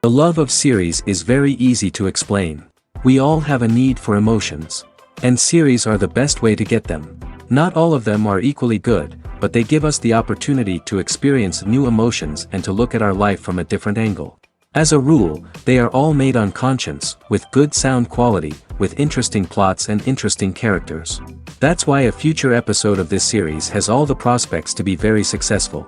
The love of series is very easy to explain. We all have a need for emotions. And series are the best way to get them. Not all of them are equally good, but they give us the opportunity to experience new emotions and to look at our life from a different angle. As a rule, they are all made on conscience, with good sound quality, with interesting plots and interesting characters. That's why a future episode of this series has all the prospects to be very successful.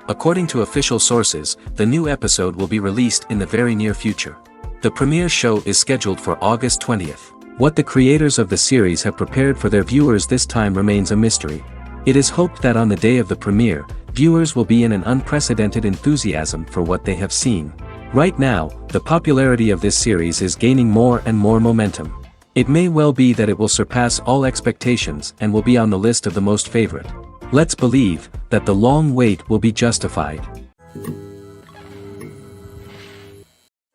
According to official sources, the new episode will be released in the very near future. The premiere show is scheduled for August 20th. What the creators of the series have prepared for their viewers this time remains a mystery. It is hoped that on the day of the premiere, viewers will be in an unprecedented enthusiasm for what they have seen. Right now, the popularity of this series is gaining more and more momentum. It may well be that it will surpass all expectations and will be on the list of the most favorite. Let's believe that the long wait will be justified.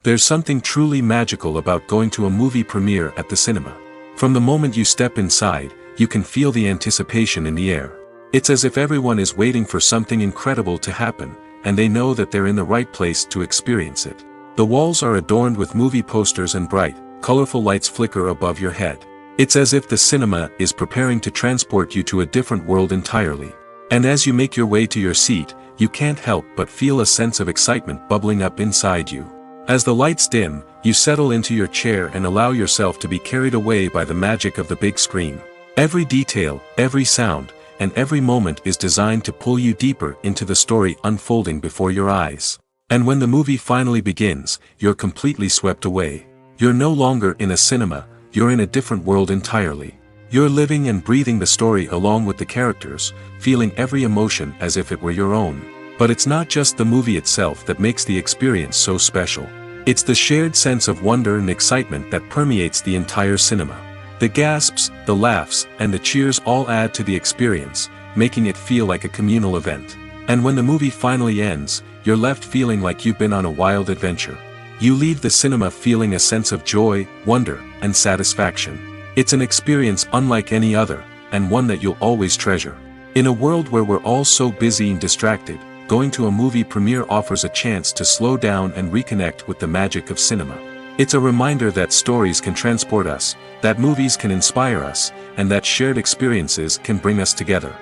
There's something truly magical about going to a movie premiere at the cinema. From the moment you step inside, you can feel the anticipation in the air. It's as if everyone is waiting for something incredible to happen, and they know that they're in the right place to experience it. The walls are adorned with movie posters and bright, colorful lights flicker above your head. It's as if the cinema is preparing to transport you to a different world entirely. And as you make your way to your seat, you can't help but feel a sense of excitement bubbling up inside you. As the lights dim, you settle into your chair and allow yourself to be carried away by the magic of the big screen. Every detail, every sound, and every moment is designed to pull you deeper into the story unfolding before your eyes. And when the movie finally begins, you're completely swept away. You're no longer in a cinema, you're in a different world entirely. You're living and breathing the story along with the characters, feeling every emotion as if it were your own. But it's not just the movie itself that makes the experience so special. It's the shared sense of wonder and excitement that permeates the entire cinema. The gasps, the laughs, and the cheers all add to the experience, making it feel like a communal event. And when the movie finally ends, you're left feeling like you've been on a wild adventure. You leave the cinema feeling a sense of joy, wonder, and satisfaction. It's an experience unlike any other, and one that you'll always treasure. In a world where we're all so busy and distracted, going to a movie premiere offers a chance to slow down and reconnect with the magic of cinema. It's a reminder that stories can transport us, that movies can inspire us, and that shared experiences can bring us together.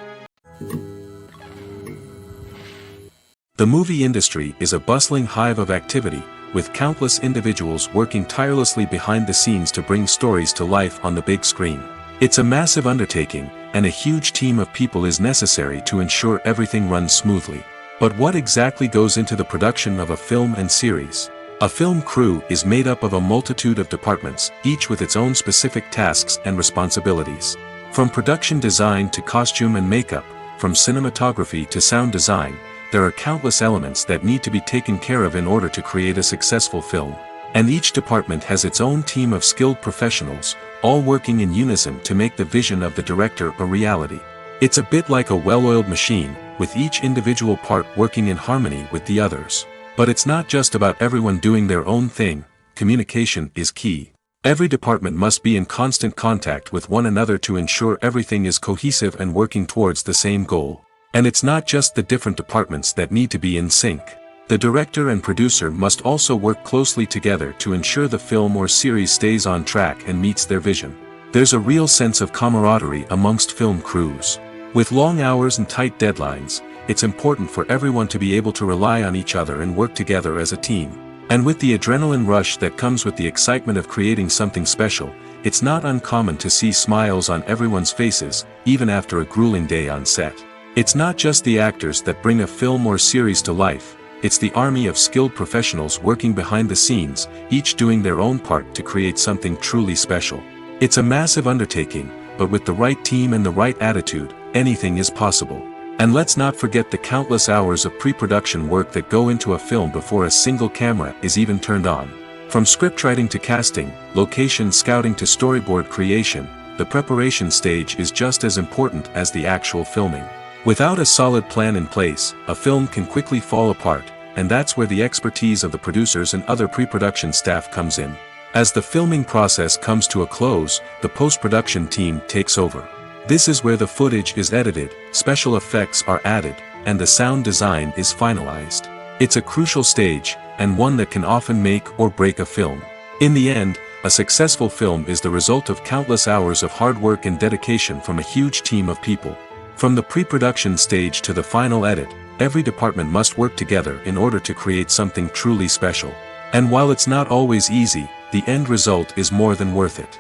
The movie industry is a bustling hive of activity, with countless individuals working tirelessly behind the scenes to bring stories to life on the big screen. It's a massive undertaking, and a huge team of people is necessary to ensure everything runs smoothly. But what exactly goes into the production of a film and series? A film crew is made up of a multitude of departments, each with its own specific tasks and responsibilities. From production design to costume and makeup, from cinematography to sound design, there are countless elements that need to be taken care of in order to create a successful film. And each department has its own team of skilled professionals, all working in unison to make the vision of the director a reality. It's a bit like a well-oiled machine, with each individual part working in harmony with the others. But it's not just about everyone doing their own thing, communication is key. Every department must be in constant contact with one another to ensure everything is cohesive and working towards the same goal. And it's not just the different departments that need to be in sync. The director and producer must also work closely together to ensure the film or series stays on track and meets their vision. There's a real sense of camaraderie amongst film crews. With long hours and tight deadlines, it's important for everyone to be able to rely on each other and work together as a team. And with the adrenaline rush that comes with the excitement of creating something special, it's not uncommon to see smiles on everyone's faces, even after a grueling day on set. It's not just the actors that bring a film or series to life, it's the army of skilled professionals working behind the scenes, each doing their own part to create something truly special. It's a massive undertaking, but with the right team and the right attitude, anything is possible. And let's not forget the countless hours of pre-production work that go into a film before a single camera is even turned on. From scriptwriting to casting, location scouting to storyboard creation, the preparation stage is just as important as the actual filming. Without a solid plan in place, a film can quickly fall apart, and that's where the expertise of the producers and other pre-production staff comes in. As the filming process comes to a close, the post-production team takes over. This is where the footage is edited, special effects are added, and the sound design is finalized. It's a crucial stage, and one that can often make or break a film. In the end, a successful film is the result of countless hours of hard work and dedication from a huge team of people. From the pre-production stage to the final edit, every department must work together in order to create something truly special. And while it's not always easy, the end result is more than worth it.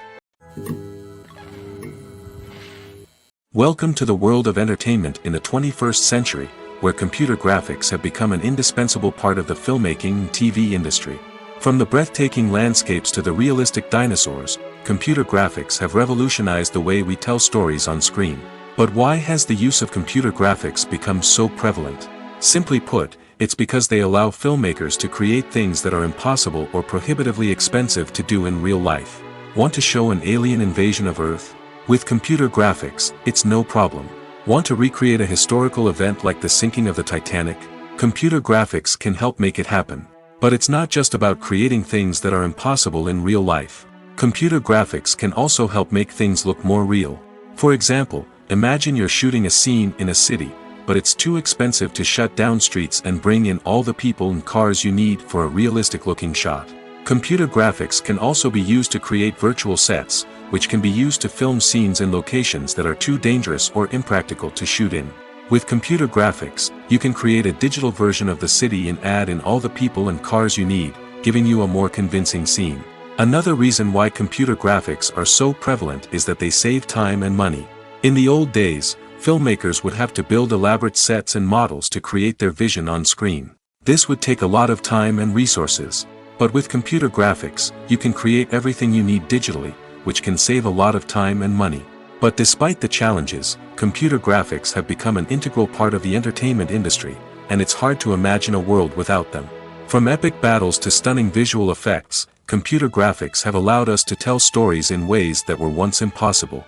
Welcome to the world of entertainment in the 21st century, where computer graphics have become an indispensable part of the filmmaking and TV industry. From the breathtaking landscapes to the realistic dinosaurs, computer graphics have revolutionized the way we tell stories on screen. But why has the use of computer graphics become so prevalent? Simply put, it's because they allow filmmakers to create things that are impossible or prohibitively expensive to do in real life. Want to show an alien invasion of Earth? With computer graphics, it's no problem. Want to recreate a historical event like the sinking of the Titanic? Computer graphics can help make it happen. But it's not just about creating things that are impossible in real life. Computer graphics can also help make things look more real. For example, imagine you're shooting a scene in a city, but it's too expensive to shut down streets and bring in all the people and cars you need for a realistic-looking shot. Computer graphics can also be used to create virtual sets, which can be used to film scenes in locations that are too dangerous or impractical to shoot in. With computer graphics, you can create a digital version of the city and add in all the people and cars you need, giving you a more convincing scene. Another reason why computer graphics are so prevalent is that they save time and money. In the old days, filmmakers would have to build elaborate sets and models to create their vision on screen. This would take a lot of time and resources. But with computer graphics, you can create everything you need digitally, which can save a lot of time and money. But despite the challenges, computer graphics have become an integral part of the entertainment industry, and it's hard to imagine a world without them. From epic battles to stunning visual effects, computer graphics have allowed us to tell stories in ways that were once impossible.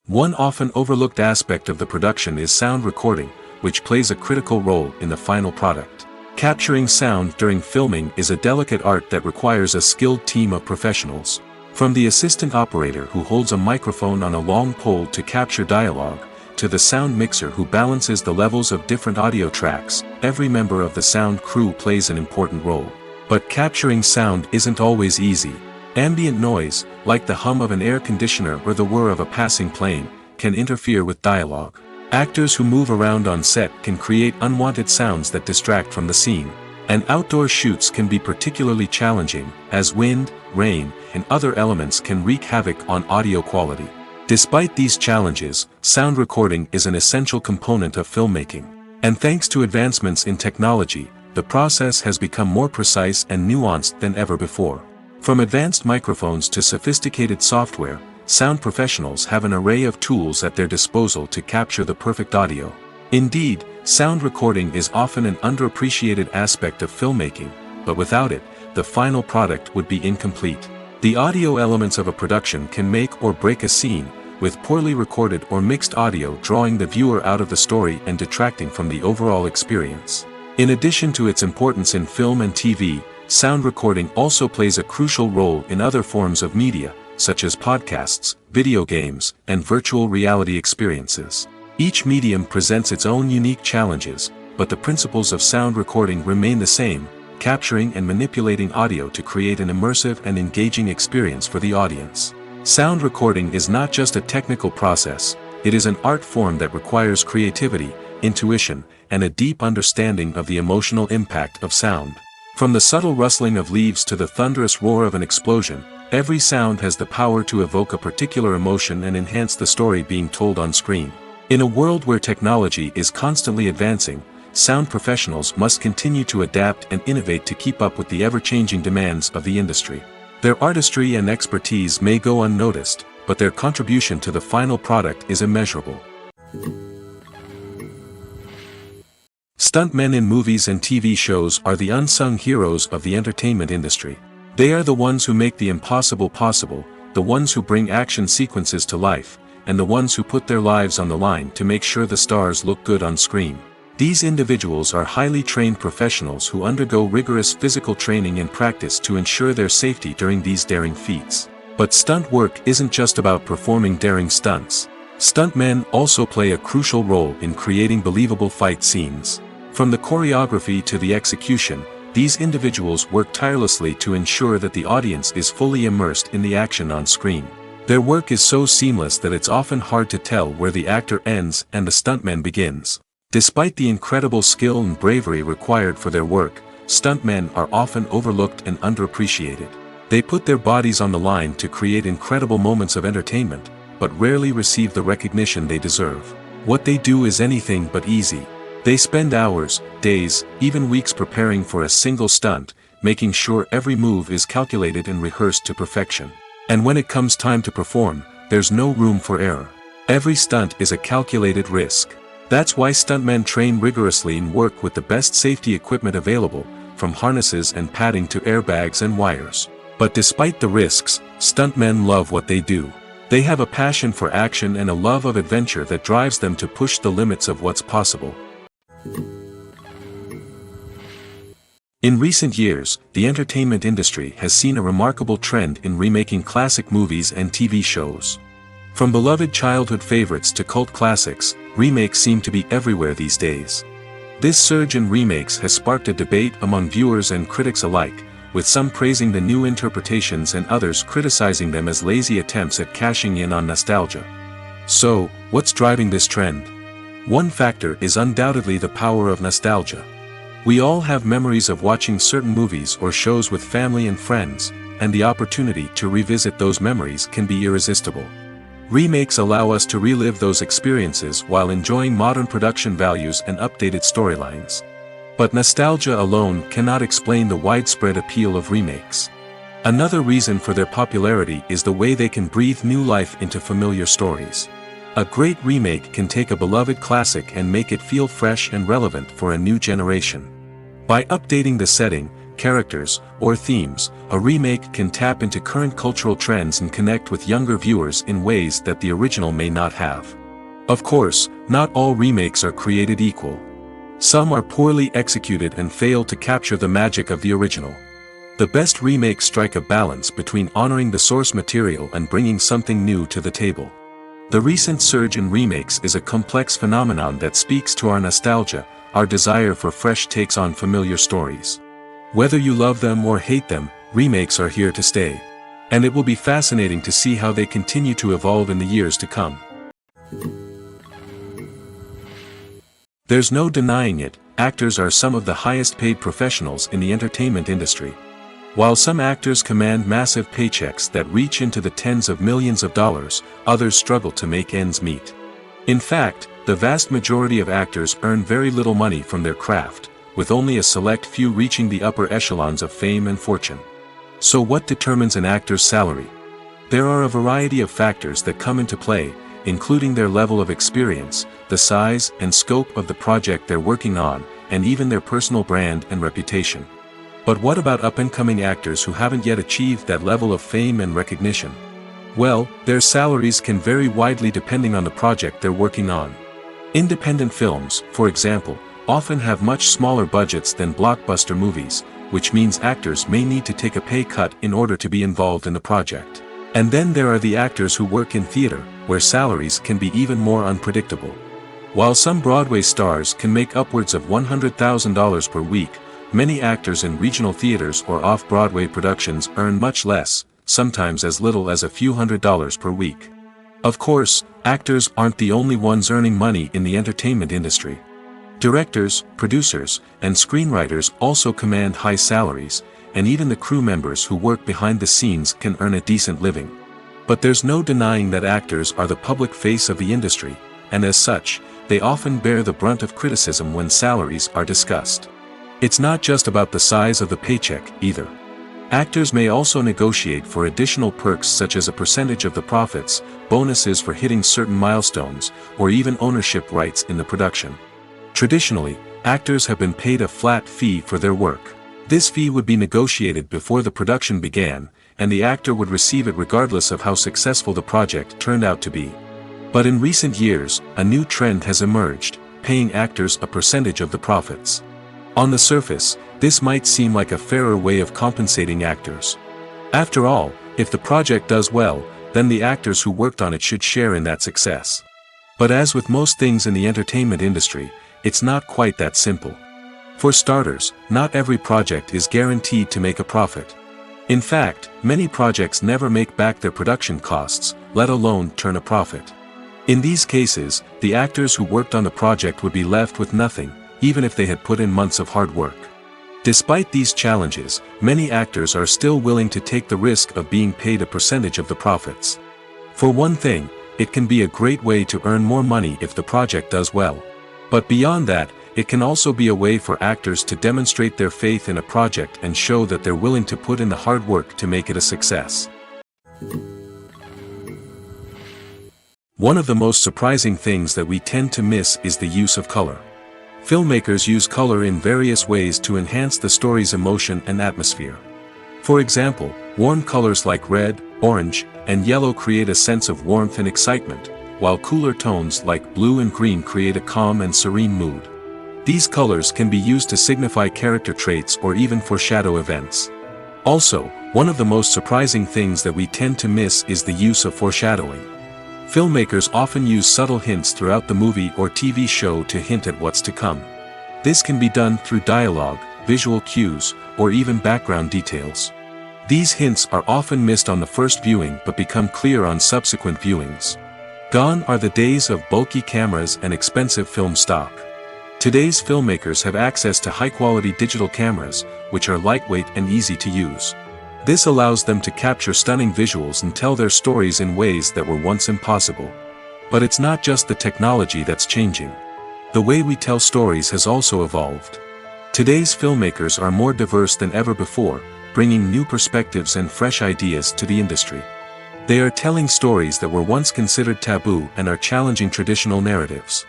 One often overlooked aspect of the production is sound recording, which plays a critical role in the final product. Capturing sound during filming is a delicate art that requires a skilled team of professionals. From the assistant operator who holds a microphone on a long pole to capture dialogue, to the sound mixer who balances the levels of different audio tracks, every member of the sound crew plays an important role. But capturing sound isn't always easy. Ambient noise, like the hum of an air conditioner or the whir of a passing plane, can interfere with dialogue. Actors who move around on set can create unwanted sounds that distract from the scene. And outdoor shoots can be particularly challenging, as wind, rain, and other elements can wreak havoc on audio quality. Despite these challenges, sound recording is an essential component of filmmaking. And thanks to advancements in technology, the process has become more precise and nuanced than ever before. From advanced microphones to sophisticated software, sound professionals have an array of tools at their disposal to capture the perfect audio. Indeed, sound recording is often an underappreciated aspect of filmmaking, but without it, the final product would be incomplete. The audio elements of a production can make or break a scene, with poorly recorded or mixed audio drawing the viewer out of the story and detracting from the overall experience. In addition to its importance in film and TV, sound recording also plays a crucial role in other forms of media, such as podcasts, video games, and virtual reality experiences. Each medium presents its own unique challenges, but the principles of sound recording remain the same, capturing and manipulating audio to create an immersive and engaging experience for the audience. Sound recording is not just a technical process, it is an art form that requires creativity, intuition, and a deep understanding of the emotional impact of sound. From the subtle rustling of leaves to the thunderous roar of an explosion, every sound has the power to evoke a particular emotion and enhance the story being told on screen. In a world where technology is constantly advancing, sound professionals must continue to adapt and innovate to keep up with the ever-changing demands of the industry. Their artistry and expertise may go unnoticed, but their contribution to the final product is immeasurable. Stuntmen in movies and TV shows are the unsung heroes of the entertainment industry. They are the ones who make the impossible possible, the ones who bring action sequences to life, and the ones who put their lives on the line to make sure the stars look good on screen. These individuals are highly trained professionals who undergo rigorous physical training and practice to ensure their safety during these daring feats. But stunt work isn't just about performing daring stunts. Stuntmen also play a crucial role in creating believable fight scenes. From the choreography to the execution, these individuals work tirelessly to ensure that the audience is fully immersed in the action on screen. Their work is so seamless that it's often hard to tell where the actor ends and the stuntman begins. Despite the incredible skill and bravery required for their work, stuntmen are often overlooked and underappreciated. They put their bodies on the line to create incredible moments of entertainment, but rarely receive the recognition they deserve. What they do is anything but easy. They spend hours, days, even weeks preparing for a single stunt, making sure every move is calculated and rehearsed to perfection. And when it comes time to perform, there's no room for error. Every stunt is a calculated risk. That's why stuntmen train rigorously and work with the best safety equipment available, from harnesses and padding to airbags and wires. But despite the risks, stuntmen love what they do. They have a passion for action and a love of adventure that drives them to push the limits of what's possible. In recent years, the entertainment industry has seen a remarkable trend in remaking classic movies and TV shows. From beloved childhood favorites to cult classics, remakes seem to be everywhere these days. This surge in remakes has sparked a debate among viewers and critics alike, with some praising the new interpretations and others criticizing them as lazy attempts at cashing in on nostalgia. So, what's driving this trend? One factor is undoubtedly the power of nostalgia. We all have memories of watching certain movies or shows with family and friends, and the opportunity to revisit those memories can be irresistible. Remakes allow us to relive those experiences while enjoying modern production values and updated storylines. But nostalgia alone cannot explain the widespread appeal of remakes. Another reason for their popularity is the way they can breathe new life into familiar stories. A great remake can take a beloved classic and make it feel fresh and relevant for a new generation. By updating the setting, characters, or themes, a remake can tap into current cultural trends and connect with younger viewers in ways that the original may not have. Of course, not all remakes are created equal. Some are poorly executed and fail to capture the magic of the original. The best remakes strike a balance between honoring the source material and bringing something new to the table. The recent surge in remakes is a complex phenomenon that speaks to our nostalgia, our desire for fresh takes on familiar stories. Whether you love them or hate them, remakes are here to stay. And it will be fascinating to see how they continue to evolve in the years to come. There's no denying it, actors are some of the highest paid professionals in the entertainment industry. While some actors command massive paychecks that reach into the tens of millions of dollars, others struggle to make ends meet. In fact, the vast majority of actors earn very little money from their craft, with only a select few reaching the upper echelons of fame and fortune. So what determines an actor's salary? There are a variety of factors that come into play, including their level of experience, the size and scope of the project they're working on, and even their personal brand and reputation. But what about up-and-coming actors who haven't yet achieved that level of fame and recognition? Well, their salaries can vary widely depending on the project they're working on. Independent films, for example, often have much smaller budgets than blockbuster movies, which means actors may need to take a pay cut in order to be involved in the project. And then there are the actors who work in theater, where salaries can be even more unpredictable. While some Broadway stars can make upwards of $100,000 per week, many actors in regional theaters or off-Broadway productions earn much less, sometimes as little as a few $100s per week. Of course, actors aren't the only ones earning money in the entertainment industry. Directors, producers, and screenwriters also command high salaries, and even the crew members who work behind the scenes can earn a decent living. But there's no denying that actors are the public face of the industry, and as such, they often bear the brunt of criticism when salaries are discussed. It's not just about the size of the paycheck, either. Actors may also negotiate for additional perks such as a percentage of the profits, bonuses for hitting certain milestones, or even ownership rights in the production. Traditionally, actors have been paid a flat fee for their work. This fee would be negotiated before the production began, and the actor would receive it regardless of how successful the project turned out to be. But in recent years, a new trend has emerged, paying actors a percentage of the profits. On the surface, this might seem like a fairer way of compensating actors. After all, if the project does well, then the actors who worked on it should share in that success. But as with most things in the entertainment industry, it's not quite that simple. For starters, not every project is guaranteed to make a profit. In fact, many projects never make back their production costs, let alone turn a profit. In these cases, the actors who worked on the project would be left with nothing, even if they had put in months of hard work. Despite these challenges, many actors are still willing to take the risk of being paid a percentage of the profits. For one thing, it can be a great way to earn more money if the project does well. But beyond that, it can also be a way for actors to demonstrate their faith in a project and show that they're willing to put in the hard work to make it a success. One of the most surprising things that we tend to miss is the use of color. Filmmakers use color in various ways to enhance the story's emotion and atmosphere. For example, warm colors like red, orange, and yellow create a sense of warmth and excitement, while cooler tones like blue and green create a calm and serene mood. These colors can be used to signify character traits or even foreshadow events. Also, one of the most surprising things that we tend to miss is the use of foreshadowing. Filmmakers often use subtle hints throughout the movie or TV show to hint at what's to come. This can be done through dialogue, visual cues, or even background details. These hints are often missed on the first viewing but become clear on subsequent viewings. Gone are the days of bulky cameras and expensive film stock. Today's filmmakers have access to high-quality digital cameras, which are lightweight and easy to use. This allows them to capture stunning visuals and tell their stories in ways that were once impossible. But it's not just the technology that's changing. The way we tell stories has also evolved. Today's filmmakers are more diverse than ever before, bringing new perspectives and fresh ideas to the industry. They are telling stories that were once considered taboo and are challenging traditional narratives.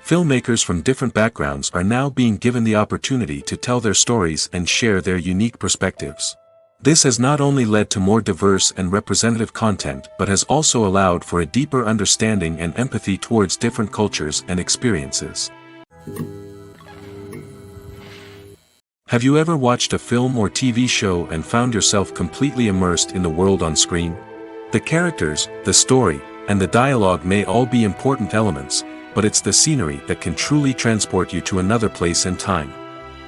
Filmmakers from different backgrounds are now being given the opportunity to tell their stories and share their unique perspectives. This has not only led to more diverse and representative content but has also allowed for a deeper understanding and empathy towards different cultures and experiences. Have you ever watched a film or TV show and found yourself completely immersed in the world on screen? The characters, the story, and the dialogue may all be important elements, but it's the scenery that can truly transport you to another place and time.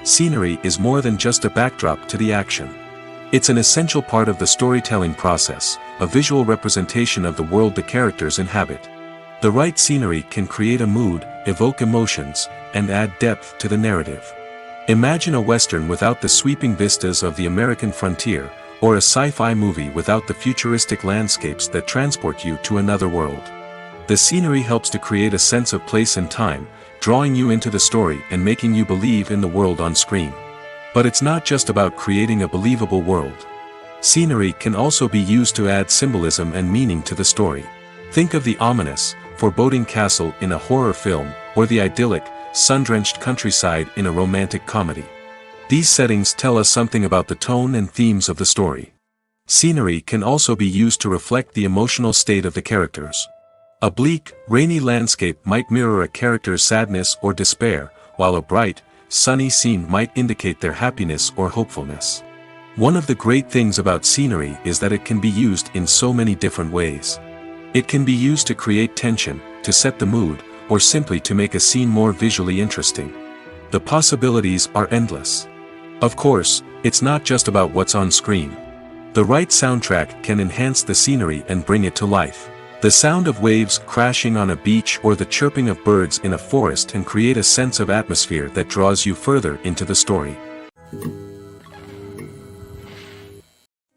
Scenery is more than just a backdrop to the action. It's an essential part of the storytelling process, a visual representation of the world the characters inhabit. The right scenery can create a mood, evoke emotions, and add depth to the narrative. Imagine a Western without the sweeping vistas of the American frontier, or a sci-fi movie without the futuristic landscapes that transport you to another world. The scenery helps to create a sense of place and time, drawing you into the story and making you believe in the world on screen. But it's not just about creating a believable world. Scenery can also be used to add symbolism and meaning to the story. Think of the ominous, foreboding castle in a horror film, or the idyllic, sun-drenched countryside in a romantic comedy. These settings tell us something about the tone and themes of the story. Scenery can also be used to reflect the emotional state of the characters. A bleak, rainy landscape might mirror a character's sadness or despair, while a bright, sunny scene might indicate their happiness or hopefulness. One of the great things about scenery is that it can be used in so many different ways. It can be used to create tension, to set the mood, or simply to make a scene more visually interesting. The possibilities are endless. Of course, it's not just about what's on screen. The right soundtrack can enhance the scenery and bring it to life. The sound of waves crashing on a beach or the chirping of birds in a forest can create a sense of atmosphere that draws you further into the story.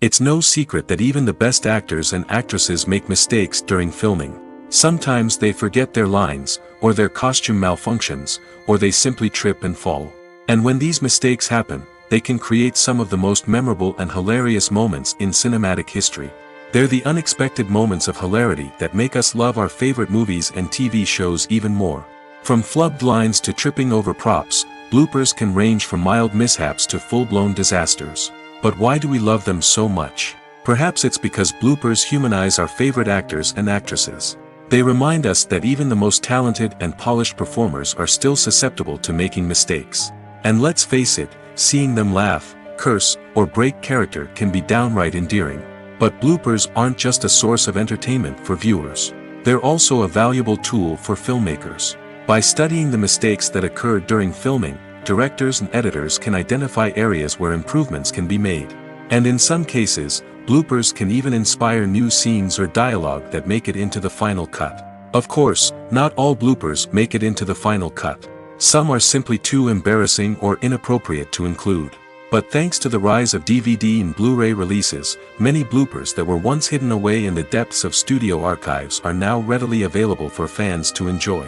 It's no secret that even the best actors and actresses make mistakes during filming. Sometimes they forget their lines, or their costume malfunctions, or they simply trip and fall. And when these mistakes happen, they can create some of the most memorable and hilarious moments in cinematic history. They're the unexpected moments of hilarity that make us love our favorite movies and TV shows even more. From flubbed lines to tripping over props, bloopers can range from mild mishaps to full-blown disasters. But why do we love them so much? Perhaps it's because bloopers humanize our favorite actors and actresses. They remind us that even the most talented and polished performers are still susceptible to making mistakes. And let's face it, seeing them laugh, curse, or break character can be downright endearing. But bloopers aren't just a source of entertainment for viewers. They're also a valuable tool for filmmakers. By studying the mistakes that occurred during filming, directors and editors can identify areas where improvements can be made. And in some cases, bloopers can even inspire new scenes or dialogue that make it into the final cut. Of course, not all bloopers make it into the final cut. Some are simply too embarrassing or inappropriate to include. But thanks to the rise of DVD and Blu-ray releases, many bloopers that were once hidden away in the depths of studio archives are now readily available for fans to enjoy.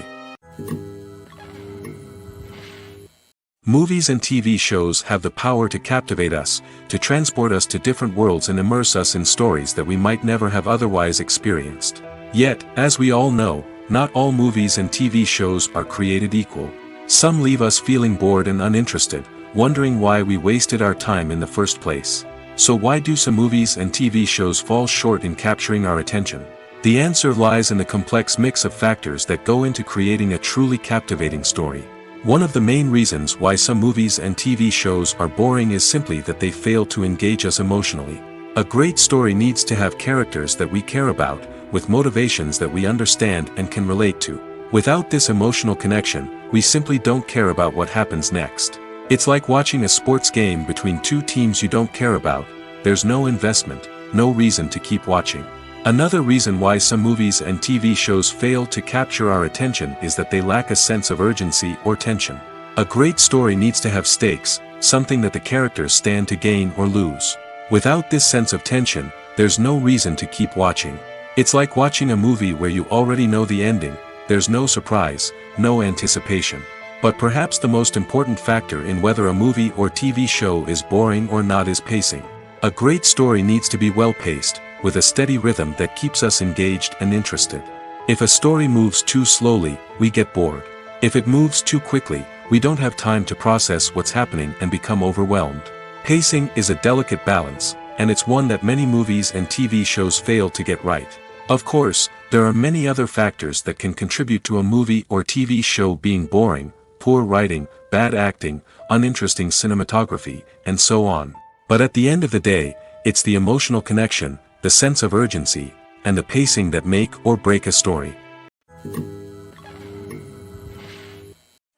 Movies and TV shows have the power to captivate us, to transport us to different worlds and immerse us in stories that we might never have otherwise experienced. Yet, as we all know, not all movies and TV shows are created equal. Some leave us feeling bored and uninterested, wondering why we wasted our time in the first place. So why do some movies and TV shows fall short in capturing our attention? The answer lies in the complex mix of factors that go into creating a truly captivating story. One of the main reasons why some movies and TV shows are boring is simply that they fail to engage us emotionally. A great story needs to have characters that we care about, with motivations that we understand and can relate to. Without this emotional connection, we simply don't care about what happens next. It's like watching a sports game between two teams you don't care about. There's no investment, no reason to keep watching. Another reason why some movies and TV shows fail to capture our attention is that they lack a sense of urgency or tension. A great story needs to have stakes, something that the characters stand to gain or lose. Without this sense of tension, there's no reason to keep watching. It's like watching a movie where you already know the ending. There's no surprise, no anticipation. But perhaps the most important factor in whether a movie or TV show is boring or not is pacing. A great story needs to be well-paced, with a steady rhythm that keeps us engaged and interested. If a story moves too slowly, we get bored. If it moves too quickly, we don't have time to process what's happening and become overwhelmed. Pacing is a delicate balance, and it's one that many movies and TV shows fail to get right. Of course, there are many other factors that can contribute to a movie or TV show being boring: poor writing, bad acting, uninteresting cinematography, and so on. But at the end of the day, it's the emotional connection, the sense of urgency, and the pacing that make or break a story.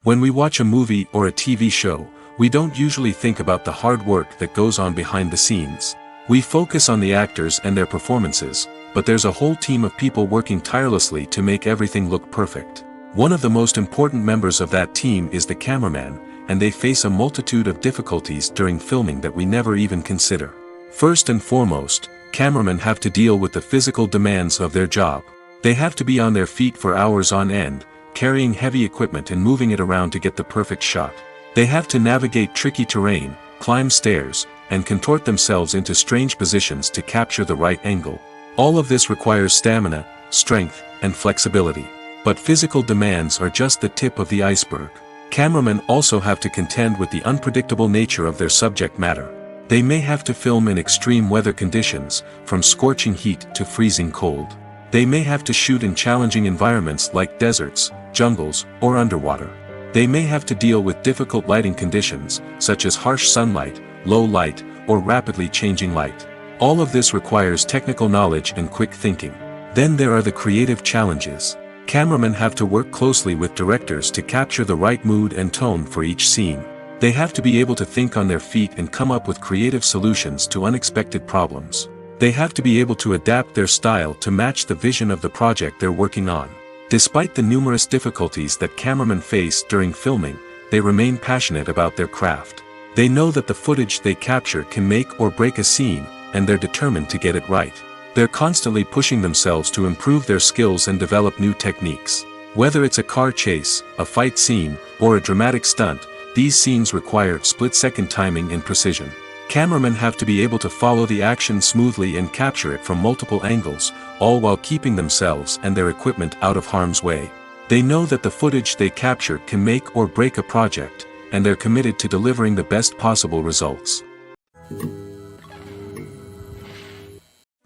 When we watch a movie or a TV show, we don't usually think about the hard work that goes on behind the scenes. We focus on the actors and their performances, but there's a whole team of people working tirelessly to make everything look perfect. One of the most important members of that team is the cameraman, and they face a multitude of difficulties during filming that we never even consider. First and foremost, cameramen have to deal with the physical demands of their job. They have to be on their feet for hours on end, carrying heavy equipment and moving it around to get the perfect shot. They have to navigate tricky terrain, climb stairs, and contort themselves into strange positions to capture the right angle. All of this requires stamina, strength, and flexibility. But physical demands are just the tip of the iceberg. Cameramen also have to contend with the unpredictable nature of their subject matter. They may have to film in extreme weather conditions, from scorching heat to freezing cold. They may have to shoot in challenging environments like deserts, jungles, or underwater. They may have to deal with difficult lighting conditions, such as harsh sunlight, low light, or rapidly changing light. All of this requires technical knowledge and quick thinking. Then there are the creative challenges. Cameramen have to work closely with directors to capture the right mood and tone for each scene. They have to be able to think on their feet and come up with creative solutions to unexpected problems. They have to be able to adapt their style to match the vision of the project they're working on. Despite the numerous difficulties that cameramen face during filming, they remain passionate about their craft. They know that the footage they capture can make or break a scene, and they're determined to get it right. They're constantly pushing themselves to improve their skills and develop new techniques. Whether it's a car chase, a fight scene, or a dramatic stunt, these scenes require split-second timing and precision. Cameramen have to be able to follow the action smoothly and capture it from multiple angles, all while keeping themselves and their equipment out of harm's way. They know that the footage they capture can make or break a project, and they're committed to delivering the best possible results.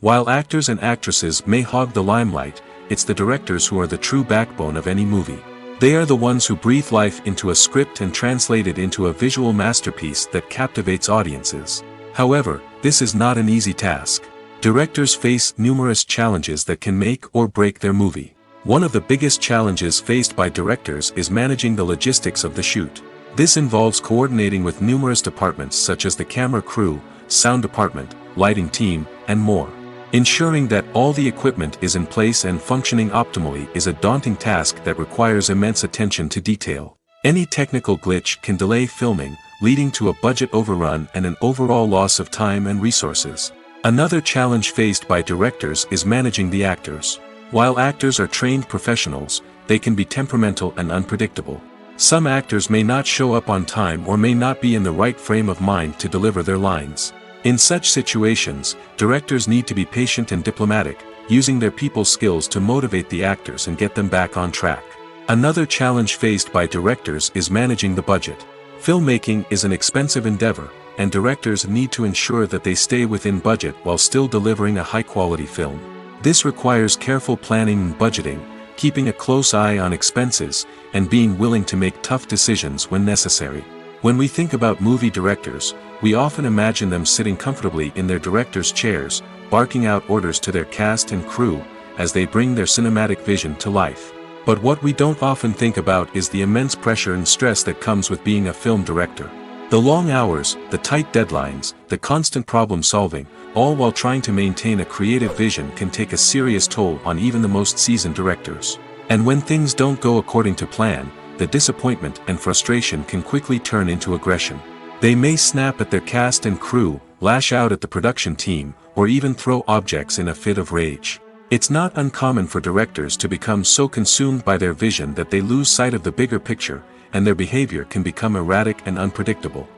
While actors and actresses may hog the limelight, it's the directors who are the true backbone of any movie. They are the ones who breathe life into a script and translate it into a visual masterpiece that captivates audiences. However, this is not an easy task. Directors face numerous challenges that can make or break their movie. One of the biggest challenges faced by directors is managing the logistics of the shoot. This involves coordinating with numerous departments such as the camera crew, sound department, lighting team, and more. Ensuring that all the equipment is in place and functioning optimally is a daunting task that requires immense attention to detail. Any technical glitch can delay filming, leading to a budget overrun and an overall loss of time and resources. Another challenge faced by directors is managing the actors. While actors are trained professionals, they can be temperamental and unpredictable. Some actors may not show up on time or may not be in the right frame of mind to deliver their lines. In such situations, directors need to be patient and diplomatic, using their people skills to motivate the actors and get them back on track. Another challenge faced by directors is managing the budget. Filmmaking is an expensive endeavor, and directors need to ensure that they stay within budget while still delivering a high-quality film. This requires careful planning and budgeting, keeping a close eye on expenses, and being willing to make tough decisions when necessary. When we think about movie directors, we often imagine them sitting comfortably in their director's chairs, barking out orders to their cast and crew, as they bring their cinematic vision to life. But what we don't often think about is the immense pressure and stress that comes with being a film director. The long hours, the tight deadlines, the constant problem solving, all while trying to maintain a creative vision can take a serious toll on even the most seasoned directors. And when things don't go according to plan, the disappointment and frustration can quickly turn into aggression. They may snap at their cast and crew, lash out at the production team, or even throw objects in a fit of rage. It's not uncommon for directors to become so consumed by their vision that they lose sight of the bigger picture, and their behavior can become erratic and unpredictable.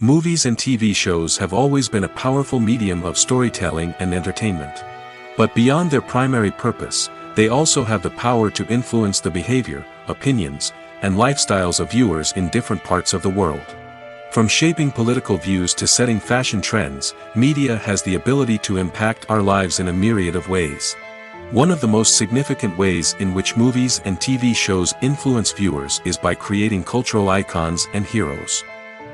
Movies and TV shows have always been a powerful medium of storytelling and entertainment. But beyond their primary purpose, they also have the power to influence the behavior, opinions, and lifestyles of viewers in different parts of the world. From shaping political views to setting fashion trends, media has the ability to impact our lives in a myriad of ways. One of the most significant ways in which movies and TV shows influence viewers is by creating cultural icons and heroes.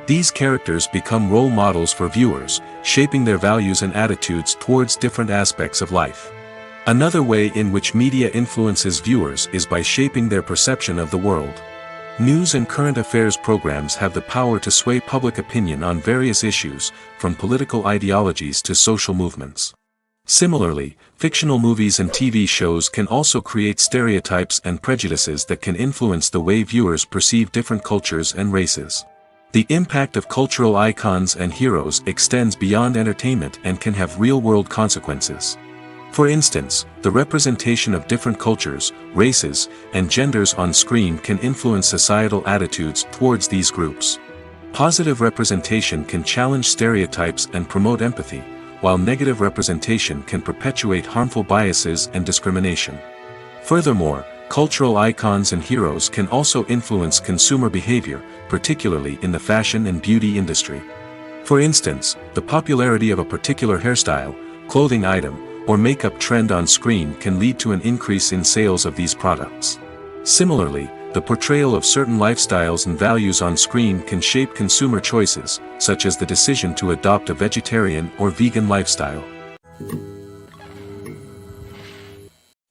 These characters become role models for viewers, shaping their values and attitudes towards different aspects of life. Another way in which media influences viewers is by shaping their perception of the world. News and current affairs programs have the power to sway public opinion on various issues, from political ideologies to social movements. Similarly, fictional movies and TV shows can also create stereotypes and prejudices that can influence the way viewers perceive different cultures and races. The impact of cultural icons and heroes extends beyond entertainment and can have real-world consequences. For instance, the representation of different cultures, races, and genders on screen can influence societal attitudes towards these groups. Positive representation can challenge stereotypes and promote empathy, while negative representation can perpetuate harmful biases and discrimination. Furthermore, cultural icons and heroes can also influence consumer behavior, particularly in the fashion and beauty industry. For instance, the popularity of a particular hairstyle, clothing item, or makeup trend on screen can lead to an increase in sales of these products. Similarly, the portrayal of certain lifestyles and values on screen can shape consumer choices, such as the decision to adopt a vegetarian or vegan lifestyle.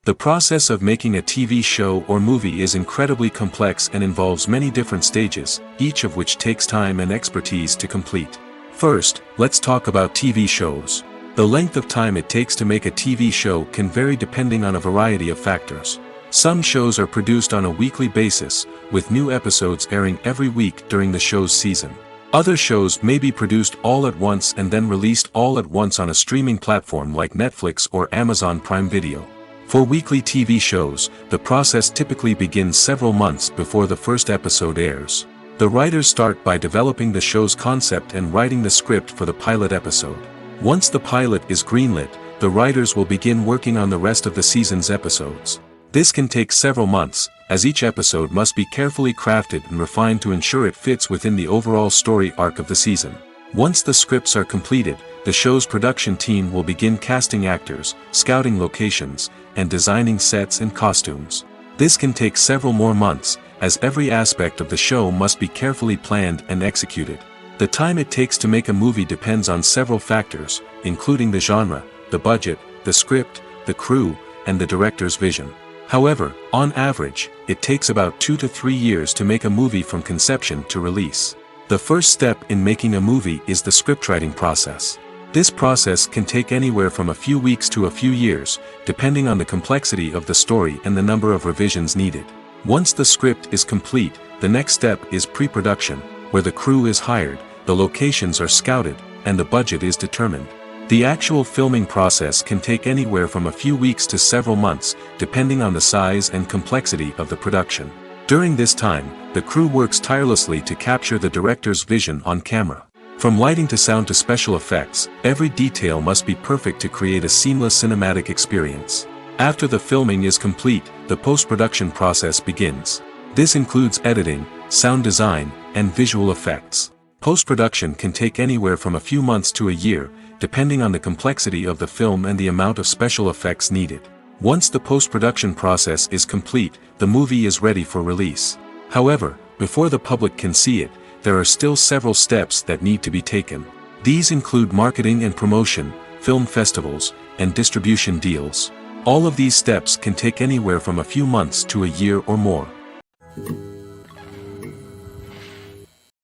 The process of making a TV show or movie is incredibly complex and involves many different stages, each of which takes time and expertise to complete. First, let's talk about TV shows. The length of time it takes to make a TV show can vary depending on a variety of factors. Some shows are produced on a weekly basis, with new episodes airing every week during the show's season. Other shows may be produced all at once and then released all at once on a streaming platform like Netflix or Amazon Prime Video. For weekly TV shows, the process typically begins several months before the first episode airs. The writers start by developing the show's concept and writing the script for the pilot episode. Once the pilot is greenlit, the writers will begin working on the rest of the season's episodes. This can take several months, as each episode must be carefully crafted and refined to ensure it fits within the overall story arc of the season. Once the scripts are completed, the show's production team will begin casting actors, scouting locations, and designing sets and costumes. This can take several more months, as every aspect of the show must be carefully planned and executed. The time it takes to make a movie depends on several factors, including the genre, the budget, the script, the crew, and the director's vision. However, on average, it takes about 2 to 3 years to make a movie from conception to release. The first step in making a movie is the scriptwriting process. This process can take anywhere from a few weeks to a few years, depending on the complexity of the story and the number of revisions needed. Once the script is complete, the next step is pre-production, where the crew is hired, the locations are scouted, and the budget is determined. The actual filming process can take anywhere from a few weeks to several months, depending on the size and complexity of the production. During this time, the crew works tirelessly to capture the director's vision on camera. From lighting to sound to special effects, every detail must be perfect to create a seamless cinematic experience. After the filming is complete, the post-production process begins. This includes editing, sound design, and visual effects. Post-production can take anywhere from a few months to a year, depending on the complexity of the film and the amount of special effects needed. Once the post-production process is complete, the movie is ready for release. However, before the public can see it, there are still several steps that need to be taken. These include marketing and promotion, film festivals, and distribution deals. All of these steps can take anywhere from a few months to a year or more.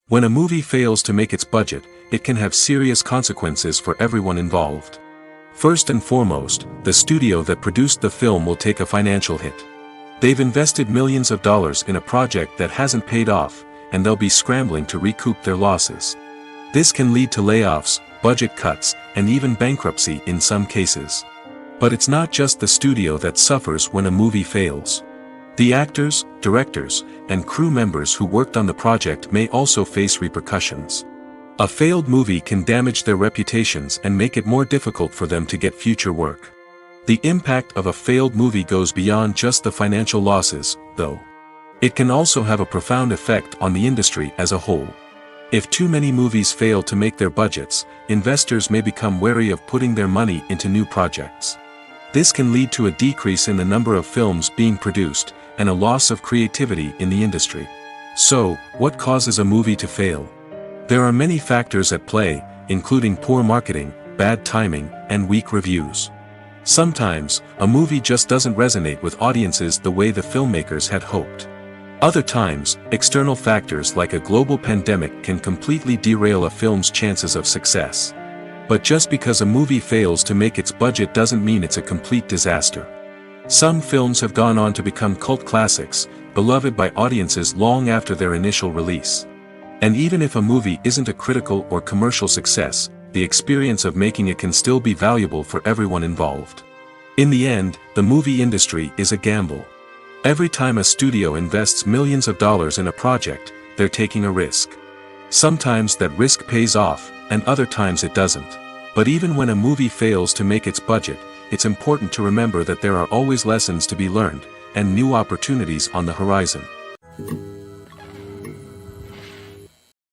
When a movie fails to make its budget, it can have serious consequences for everyone involved. First and foremost, the studio that produced the film will take a financial hit. They've invested millions of dollars in a project that hasn't paid off, and they'll be scrambling to recoup their losses. This can lead to layoffs, budget cuts, and even bankruptcy in some cases. But it's not just the studio that suffers when a movie fails. The actors, directors, and crew members who worked on the project may also face repercussions. A failed movie can damage their reputations and make it more difficult for them to get future work. The impact of a failed movie goes beyond just the financial losses, though. It can also have a profound effect on the industry as a whole. If too many movies fail to make their budgets, investors may become wary of putting their money into new projects. This can lead to a decrease in the number of films being produced, and a loss of creativity in the industry. So, what causes a movie to fail? There are many factors at play, including poor marketing, bad timing, and weak reviews. Sometimes, a movie just doesn't resonate with audiences the way the filmmakers had hoped. Other times, external factors like a global pandemic can completely derail a film's chances of success. But just because a movie fails to make its budget doesn't mean it's a complete disaster. Some films have gone on to become cult classics, beloved by audiences long after their initial release. And even if a movie isn't a critical or commercial success, the experience of making it can still be valuable for everyone involved. In the end, the movie industry is a gamble. Every time a studio invests millions of dollars in a project, they're taking a risk. Sometimes that risk pays off, and other times it doesn't. But even when a movie fails to make its budget, it's important to remember that there are always lessons to be learned, and new opportunities on the horizon.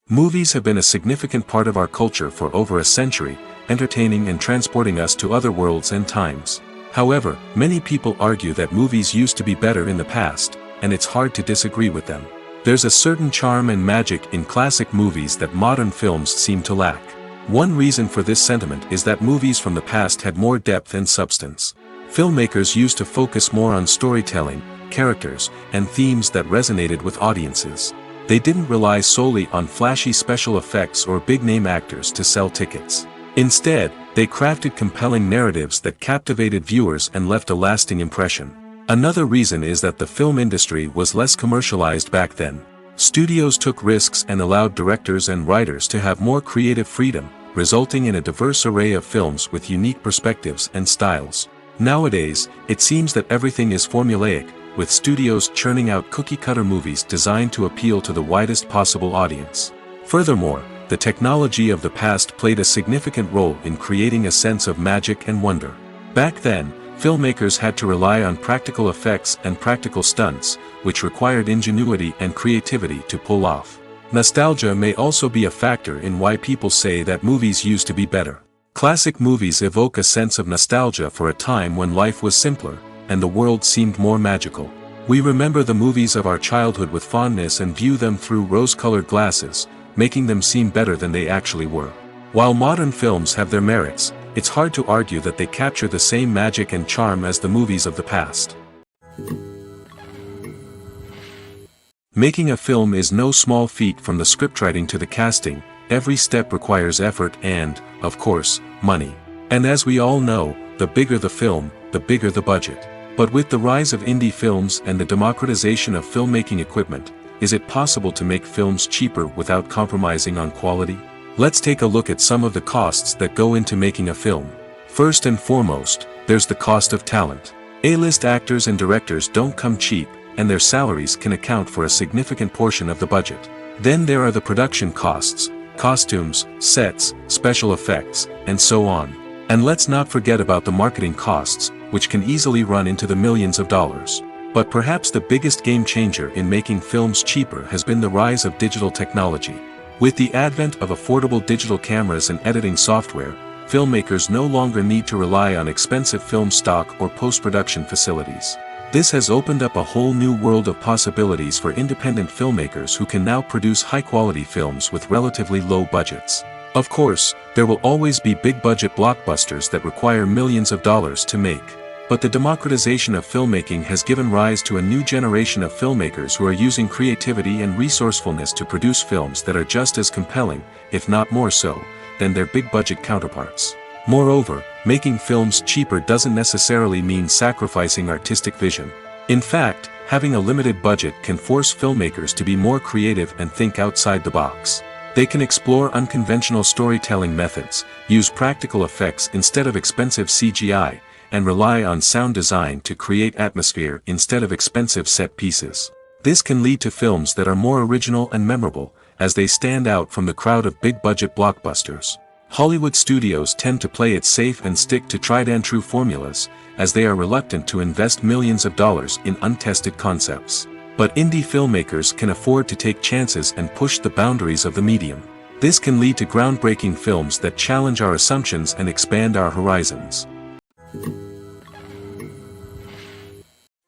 Movies have been a significant part of our culture for over a century, entertaining and transporting us to other worlds and times. However, many people argue that movies used to be better in the past, and it's hard to disagree with them. There's a certain charm and magic in classic movies that modern films seem to lack. One reason for this sentiment is that movies from the past had more depth and substance. Filmmakers used to focus more on storytelling, characters, and themes that resonated with audiences. They didn't rely solely on flashy special effects or big-name actors to sell tickets. Instead, they crafted compelling narratives that captivated viewers and left a lasting impression. Another reason is that the film industry was less commercialized back then. Studios took risks and allowed directors and writers to have more creative freedom, resulting in a diverse array of films with unique perspectives and styles. Nowadays, it seems that everything is formulaic, with studios churning out cookie-cutter movies designed to appeal to the widest possible audience. Furthermore, the technology of the past played a significant role in creating a sense of magic and wonder. Back then, filmmakers had to rely on practical effects and practical stunts, which required ingenuity and creativity to pull off. Nostalgia may also be a factor in why people say that movies used to be better. Classic movies evoke a sense of nostalgia for a time when life was simpler, and the world seemed more magical. We remember the movies of our childhood with fondness and view them through rose-colored glasses, making them seem better than they actually were. While modern films have their merits, it's hard to argue that they capture the same magic and charm as the movies of the past. Making a film is no small feat. From the scriptwriting to the casting, every step requires effort and, of course, money. And as we all know, the bigger the film, the bigger the budget. But with the rise of indie films and the democratization of filmmaking equipment, is it possible to make films cheaper without compromising on quality? Let's take a look at some of the costs that go into making a film. First and foremost, there's the cost of talent. A-list actors and directors don't come cheap, and their salaries can account for a significant portion of the budget. Then there are the production costs, costumes, sets, special effects, and so on. And let's not forget about the marketing costs, which can easily run into the millions of dollars. But perhaps the biggest game changer in making films cheaper has been the rise of digital technology. With the advent of affordable digital cameras and editing software, filmmakers no longer need to rely on expensive film stock or post-production facilities. This has opened up a whole new world of possibilities for independent filmmakers who can now produce high-quality films with relatively low budgets. Of course, there will always be big-budget blockbusters that require millions of dollars to make. But the democratization of filmmaking has given rise to a new generation of filmmakers who are using creativity and resourcefulness to produce films that are just as compelling, if not more so, than their big-budget counterparts. Moreover, making films cheaper doesn't necessarily mean sacrificing artistic vision. In fact, having a limited budget can force filmmakers to be more creative and think outside the box. They can explore unconventional storytelling methods, use practical effects instead of expensive CGI, and rely on sound design to create atmosphere instead of expensive set pieces. This can lead to films that are more original and memorable, as they stand out from the crowd of big-budget blockbusters. Hollywood studios tend to play it safe and stick to tried-and-true formulas, as they are reluctant to invest millions of dollars in untested concepts. But indie filmmakers can afford to take chances and push the boundaries of the medium. This can lead to groundbreaking films that challenge our assumptions and expand our horizons.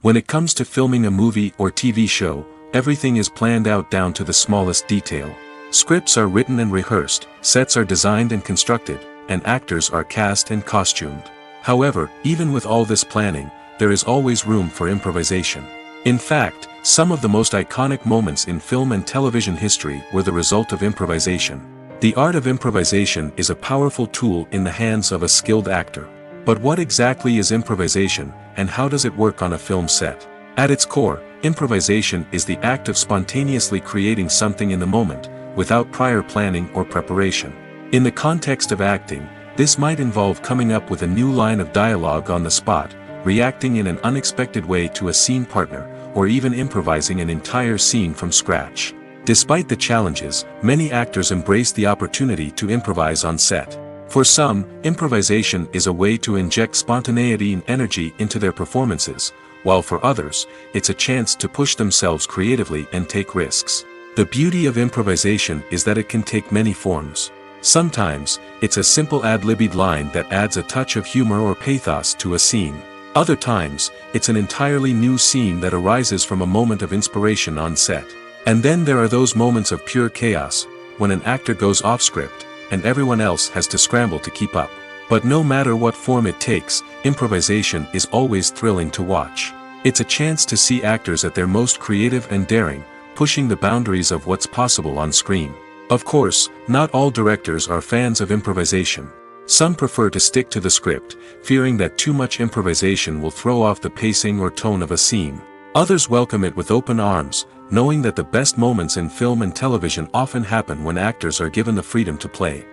When it comes to filming a movie or TV show, everything is planned out down to the smallest detail. Scripts are written and rehearsed, sets are designed and constructed, and actors are cast and costumed. However, even with all this planning, there is always room for improvisation. In fact, some of the most iconic moments in film and television history were the result of improvisation. The art of improvisation is a powerful tool in the hands of a skilled actor. But what exactly is improvisation, and how does it work on a film set? At its core, improvisation is the act of spontaneously creating something in the moment, without prior planning or preparation. In the context of acting, this might involve coming up with a new line of dialogue on the spot, reacting in an unexpected way to a scene partner, or even improvising an entire scene from scratch. Despite the challenges, many actors embrace the opportunity to improvise on set. For some, improvisation is a way to inject spontaneity and energy into their performances, while for others, it's a chance to push themselves creatively and take risks. The beauty of improvisation is that it can take many forms. Sometimes, it's a simple ad-libbed line that adds a touch of humor or pathos to a scene. Other times, it's an entirely new scene that arises from a moment of inspiration on set. And then there are those moments of pure chaos, when an actor goes off script, and everyone else has to scramble to keep up. But no matter what form it takes, improvisation is always thrilling to watch. It's a chance to see actors at their most creative and daring, pushing the boundaries of what's possible on screen. Of course, not all directors are fans of improvisation. Some prefer to stick to the script, fearing that too much improvisation will throw off the pacing or tone of a scene. Others welcome it with open arms, knowing that the best moments in film and television often happen when actors are given the freedom to play.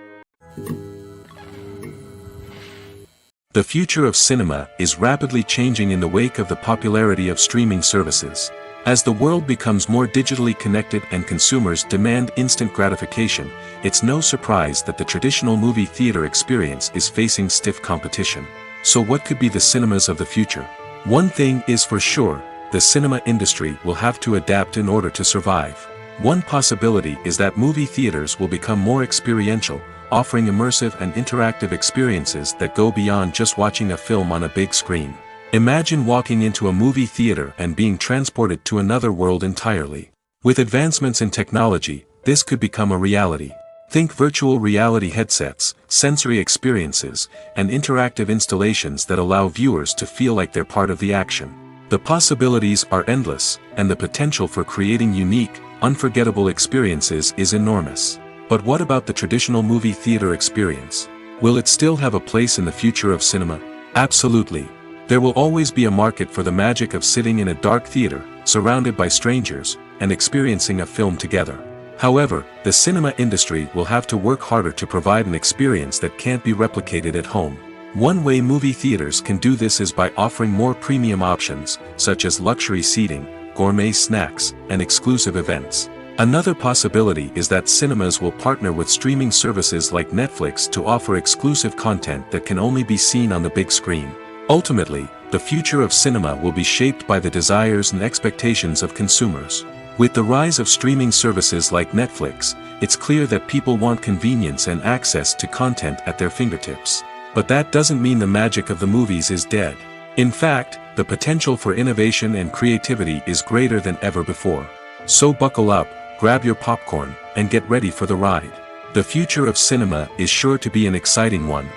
The future of cinema is rapidly changing in the wake of the popularity of streaming services. As the world becomes more digitally connected and consumers demand instant gratification, it's no surprise that the traditional movie theater experience is facing stiff competition. So what could be the cinemas of the future? One thing is for sure, the cinema industry will have to adapt in order to survive. One possibility is that movie theaters will become more experiential, offering immersive and interactive experiences that go beyond just watching a film on a big screen. Imagine walking into a movie theater and being transported to another world entirely. With advancements in technology, this could become a reality. Think virtual reality headsets, sensory experiences, and interactive installations that allow viewers to feel like they're part of the action. The possibilities are endless, and the potential for creating unique, unforgettable experiences is enormous. But what about the traditional movie theater experience? Will it still have a place in the future of cinema? Absolutely. There will always be a market for the magic of sitting in a dark theater, surrounded by strangers, and experiencing a film together. However, the cinema industry will have to work harder to provide an experience that can't be replicated at home. One way movie theaters can do this is by offering more premium options, such as luxury seating, gourmet snacks, and exclusive events. Another possibility is that cinemas will partner with streaming services like Netflix to offer exclusive content that can only be seen on the big screen. Ultimately, the future of cinema will be shaped by the desires and expectations of consumers. With the rise of streaming services like Netflix, it's clear that people want convenience and access to content at their fingertips. But that doesn't mean the magic of the movies is dead. In fact, the potential for innovation and creativity is greater than ever before. So buckle up, grab your popcorn, and get ready for the ride. The future of cinema is sure to be an exciting one.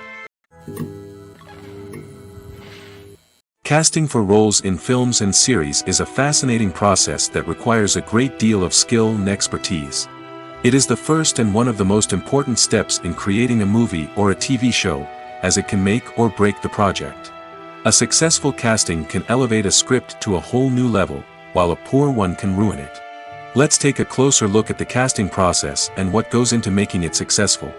Casting for roles in films and series is a fascinating process that requires a great deal of skill and expertise. It is the first and one of the most important steps in creating a movie or a TV show, as it can make or break the project. A successful casting can elevate a script to a whole new level, while a poor one can ruin it. Let's take a closer look at the casting process and what goes into making it successful.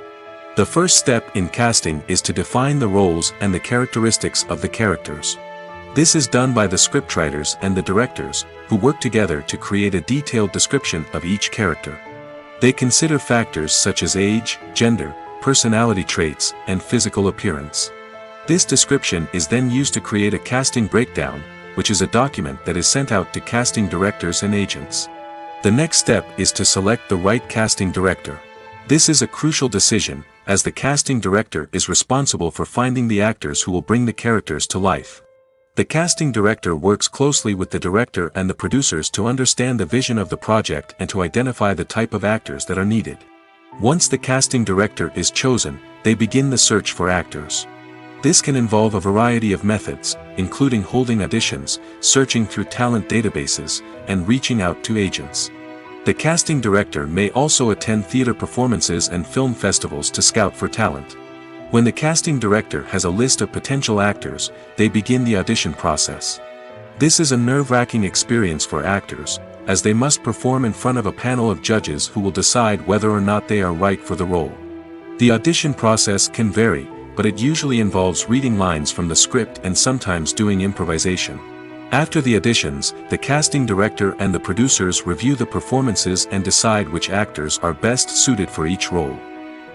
The first step in casting is to define the roles and the characteristics of the characters. This is done by the scriptwriters and the directors, who work together to create a detailed description of each character. They consider factors such as age, gender, personality traits, and physical appearance. This description is then used to create a casting breakdown, which is a document that is sent out to casting directors and agents. The next step is to select the right casting director. This is a crucial decision, as the casting director is responsible for finding the actors who will bring the characters to life. The casting director works closely with the director and the producers to understand the vision of the project and to identify the type of actors that are needed. Once the casting director is chosen, they begin the search for actors. This can involve a variety of methods, including holding auditions, searching through talent databases, and reaching out to agents. The casting director may also attend theater performances and film festivals to scout for talent. When the casting director has a list of potential actors, they begin the audition process. This is a nerve-wracking experience for actors, as they must perform in front of a panel of judges who will decide whether or not they are right for the role. The audition process can vary, but it usually involves reading lines from the script and sometimes doing improvisation. After the auditions, the casting director and the producers review the performances and decide which actors are best suited for each role.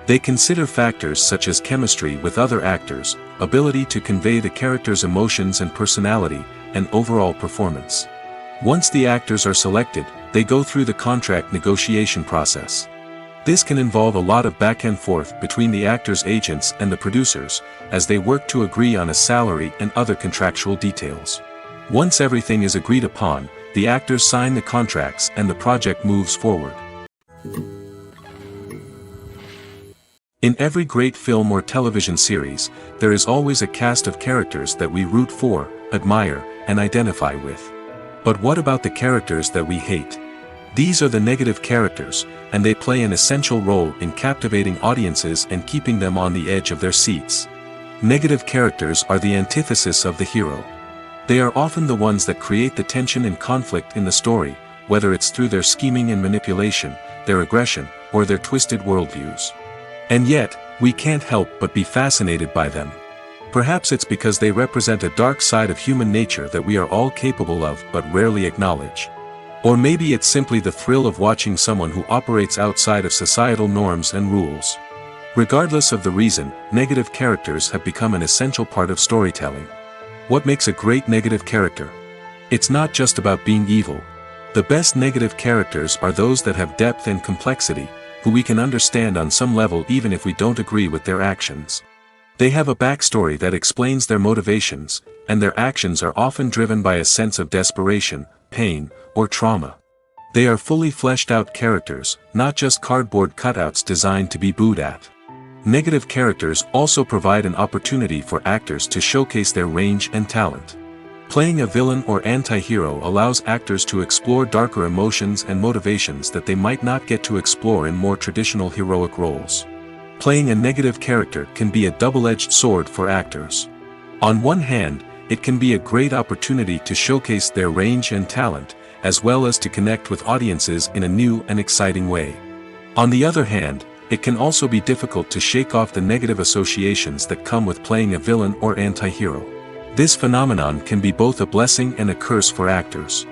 They consider factors such as chemistry with other actors, ability to convey the character's emotions and personality, and overall performance. Once the actors are selected, they go through the contract negotiation process. This can involve a lot of back and forth between the actors' agents and the producers, as they work to agree on a salary and other contractual details. Once everything is agreed upon, the actors sign the contracts and the project moves forward. In every great film or television series, there is always a cast of characters that we root for, admire, and identify with. But what about the characters that we hate? These are the negative characters, and they play an essential role in captivating audiences and keeping them on the edge of their seats. Negative characters are the antithesis of the hero. They are often the ones that create the tension and conflict in the story, whether it's through their scheming and manipulation, their aggression, or their twisted worldviews. And yet, we can't help but be fascinated by them. Perhaps it's because they represent a dark side of human nature that we are all capable of but rarely acknowledge. Or maybe it's simply the thrill of watching someone who operates outside of societal norms and rules. Regardless of the reason, negative characters have become an essential part of storytelling. What makes a great negative character? It's not just about being evil. The best negative characters are those that have depth and complexity, who we can understand on some level even if we don't agree with their actions. They have a backstory that explains their motivations, and their actions are often driven by a sense of desperation, pain, or trauma. They are fully fleshed out characters, not just cardboard cutouts designed to be booed at. Negative characters also provide an opportunity for actors to showcase their range and talent. Playing a villain or anti-hero allows actors to explore darker emotions and motivations that they might not get to explore in more traditional heroic roles. Playing a negative character can be a double-edged sword for actors. On one hand, it can be a great opportunity to showcase their range and talent, as well as to connect with audiences in a new and exciting way. On the other hand, it can also be difficult to shake off the negative associations that come with playing a villain or anti-hero. This phenomenon can be both a blessing and a curse for actors.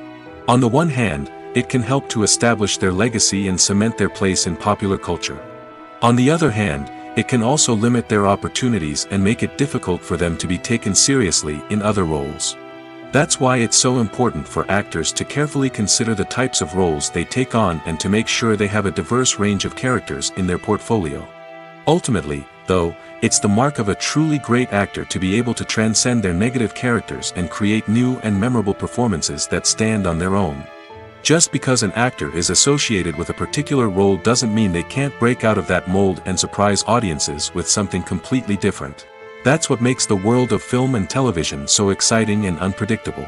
On the one hand, it can help to establish their legacy and cement their place in popular culture. On the other hand, it can also limit their opportunities and make it difficult for them to be taken seriously in other roles. That's why it's so important for actors to carefully consider the types of roles they take on and to make sure they have a diverse range of characters in their portfolio. Ultimately, though, it's the mark of a truly great actor to be able to transcend their negative characters and create new and memorable performances that stand on their own. Just because an actor is associated with a particular role doesn't mean they can't break out of that mold and surprise audiences with something completely different. That's what makes the world of film and television so exciting and unpredictable.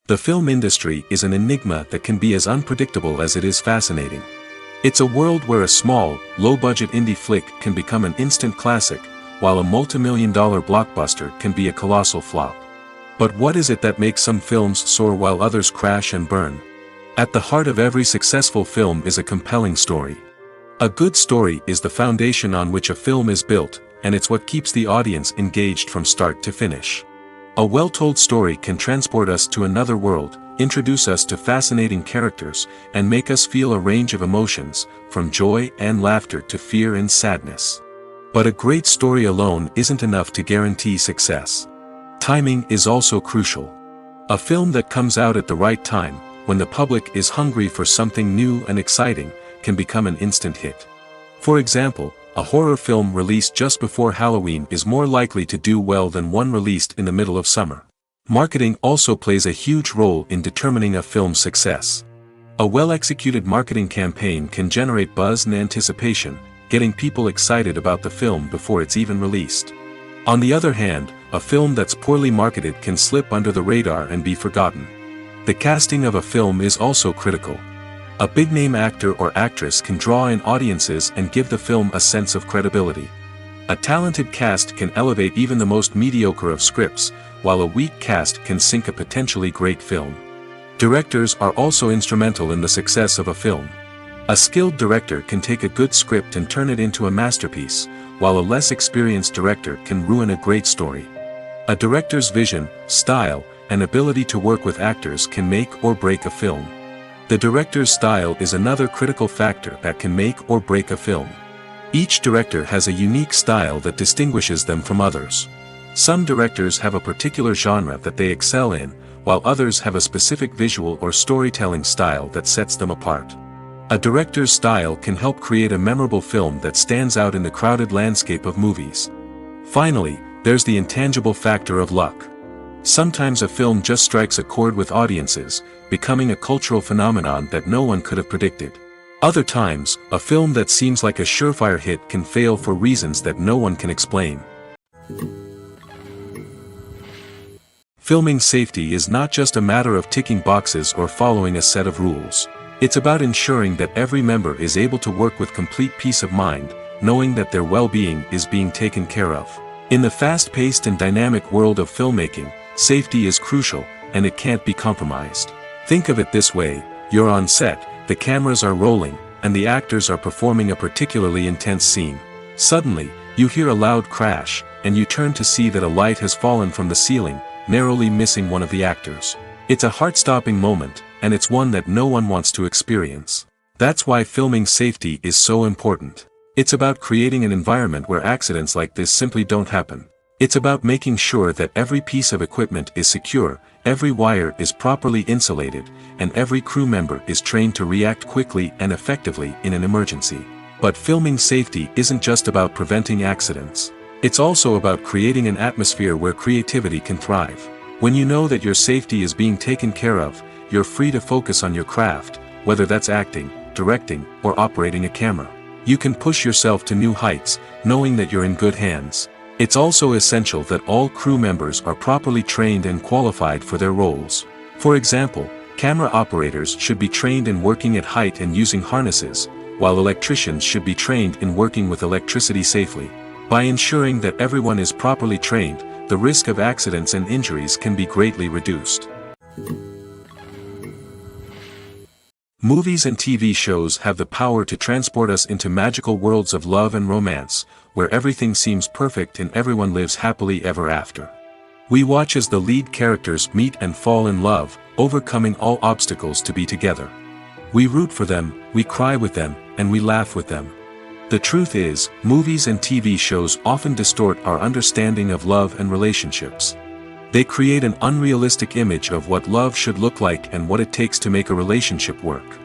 The film industry is an enigma that can be as unpredictable as it is fascinating. It's a world where a small, low-budget indie flick can become an instant classic, while a multi-million-dollar blockbuster can be a colossal flop. But what is it that makes some films soar while others crash and burn? At the heart of every successful film is a compelling story. A good story is the foundation on which a film is built, and it's what keeps the audience engaged from start to finish. A well-told story can transport us to another world, introduce us to fascinating characters, and make us feel a range of emotions, from joy and laughter to fear and sadness. But a great story alone isn't enough to guarantee success. Timing is also crucial. A film that comes out at the right time, when the public is hungry for something new and exciting, can become an instant hit. For example, a horror film released just before Halloween is more likely to do well than one released in the middle of summer. Marketing also plays a huge role in determining a film's success. A well-executed marketing campaign can generate buzz and anticipation, getting people excited about the film before it's even released. On the other hand, a film that's poorly marketed can slip under the radar and be forgotten. The casting of a film is also critical. A big-name actor or actress can draw in audiences and give the film a sense of credibility. A talented cast can elevate even the most mediocre of scripts, while a weak cast can sink a potentially great film. Directors are also instrumental in the success of a film. A skilled director can take a good script and turn it into a masterpiece, while a less experienced director can ruin a great story. A director's vision, style, and ability to work with actors can make or break a film. The director's style is another critical factor that can make or break a film. Each director has a unique style that distinguishes them from others. Some directors have a particular genre that they excel in, while others have a specific visual or storytelling style that sets them apart. A director's style can help create a memorable film that stands out in the crowded landscape of movies. Finally, there's the intangible factor of luck. Sometimes a film just strikes a chord with audiences, becoming a cultural phenomenon that no one could have predicted. Other times, a film that seems like a surefire hit can fail for reasons that no one can explain. Filming safety is not just a matter of ticking boxes or following a set of rules. It's about ensuring that every member is able to work with complete peace of mind, knowing that their well-being is being taken care of. In the fast-paced and dynamic world of filmmaking, safety is crucial, and it can't be compromised. Think of it this way: you're on set, the cameras are rolling, and the actors are performing a particularly intense scene. Suddenly, you hear a loud crash, and you turn to see that a light has fallen from the ceiling, narrowly missing one of the actors. It's a heart-stopping moment, and it's one that no one wants to experience. That's why filming safety is so important. It's about creating an environment where accidents like this simply don't happen. It's about making sure that every piece of equipment is secure, every wire is properly insulated, and every crew member is trained to react quickly and effectively in an emergency. But filming safety isn't just about preventing accidents. It's also about creating an atmosphere where creativity can thrive. When you know that your safety is being taken care of, you're free to focus on your craft, whether that's acting, directing, or operating a camera. You can push yourself to new heights, knowing that you're in good hands. It's also essential that all crew members are properly trained and qualified for their roles. For example, camera operators should be trained in working at height and using harnesses, while electricians should be trained in working with electricity safely. By ensuring that everyone is properly trained, the risk of accidents and injuries can be greatly reduced. Movies and TV shows have the power to transport us into magical worlds of love and romance, where everything seems perfect and everyone lives happily ever after. We watch as the lead characters meet and fall in love, overcoming all obstacles to be together. We root for them, we cry with them, and we laugh with them. The truth is, movies and TV shows often distort our understanding of love and relationships. They create an unrealistic image of what love should look like and what it takes to make a relationship work.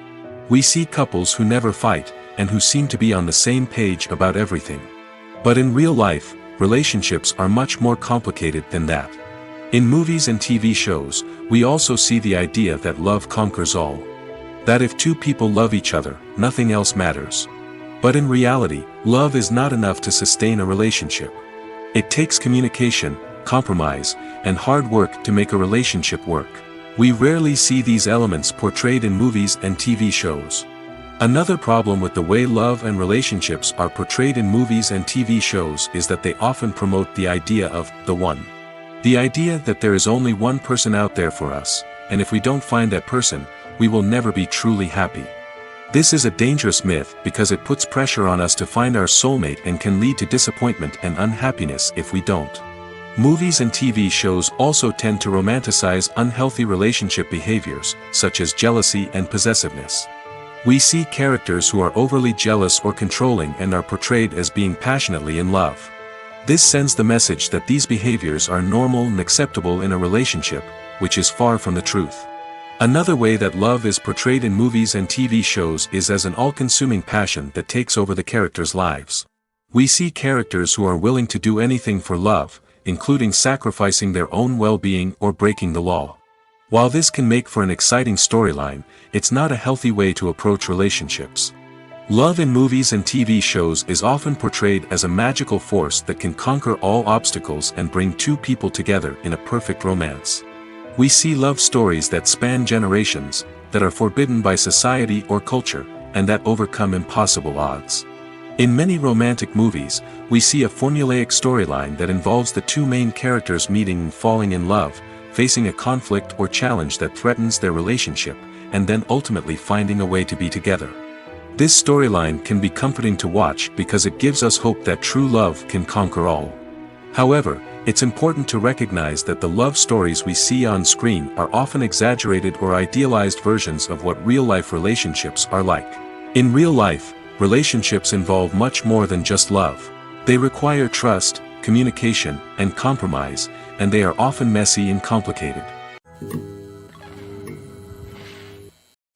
We see couples who never fight, and who seem to be on the same page about everything. But in real life, relationships are much more complicated than that. In movies and TV shows, we also see the idea that love conquers all. That if two people love each other, nothing else matters. But in reality, love is not enough to sustain a relationship. It takes communication, compromise, and hard work to make a relationship work. We rarely see these elements portrayed in movies and TV shows. Another problem with the way love and relationships are portrayed in movies and TV shows is that they often promote the idea of the one. The idea that there is only one person out there for us, and if we don't find that person, we will never be truly happy. This is a dangerous myth because it puts pressure on us to find our soulmate and can lead to disappointment and unhappiness if we don't. Movies and TV shows also tend to romanticize unhealthy relationship behaviors, such as jealousy and possessiveness. We see characters who are overly jealous or controlling and are portrayed as being passionately in love. This sends the message that these behaviors are normal and acceptable in a relationship, which is far from the truth. Another way that love is portrayed in movies and TV shows is as an all-consuming passion that takes over the characters' lives. We see characters who are willing to do anything for love, including sacrificing their own well-being or breaking the law. While this can make for an exciting storyline, it's not a healthy way to approach relationships. Love in movies and TV shows is often portrayed as a magical force that can conquer all obstacles and bring two people together in a perfect romance. We see love stories that span generations, that are forbidden by society or culture, and that overcome impossible odds. In many romantic movies, we see a formulaic storyline that involves the two main characters meeting and falling in love, facing a conflict or challenge that threatens their relationship, and then ultimately finding a way to be together. This storyline can be comforting to watch because it gives us hope that true love can conquer all. However, it's important to recognize that the love stories we see on screen are often exaggerated or idealized versions of what real-life relationships are like. In real life, relationships involve much more than just love. They require trust, communication, and compromise, and they are often messy and complicated.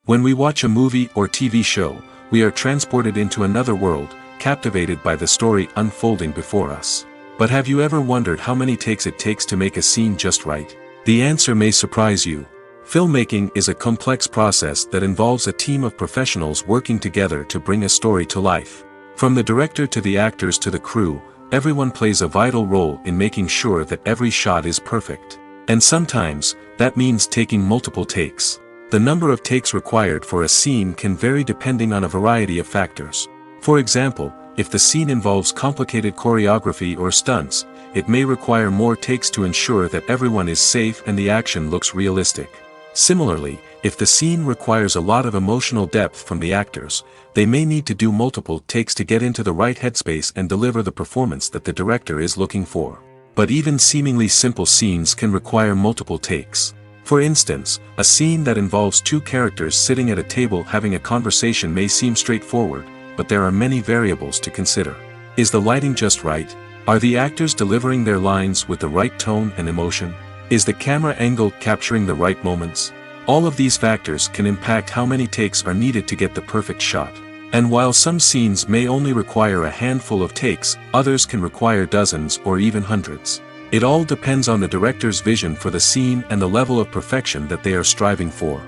When we watch a movie or TV show, we are transported into another world, captivated by the story unfolding before us. But have you ever wondered how many takes it takes to make a scene just right? The answer may surprise you. Filmmaking is a complex process that involves a team of professionals working together to bring a story to life. From the director to the actors to the crew, everyone plays a vital role in making sure that every shot is perfect. And sometimes, that means taking multiple takes. The number of takes required for a scene can vary depending on a variety of factors. For example, if the scene involves complicated choreography or stunts, it may require more takes to ensure that everyone is safe and the action looks realistic. Similarly, if the scene requires a lot of emotional depth from the actors, they may need to do multiple takes to get into the right headspace and deliver the performance that the director is looking for. But even seemingly simple scenes can require multiple takes. For instance, a scene that involves two characters sitting at a table having a conversation may seem straightforward, but there are many variables to consider. Is the lighting just right? Are the actors delivering their lines with the right tone and emotion? Is the camera angle capturing the right moments? All of these factors can impact how many takes are needed to get the perfect shot. And while some scenes may only require a handful of takes, others can require dozens or even hundreds. It all depends on the director's vision for the scene and the level of perfection that they are striving for.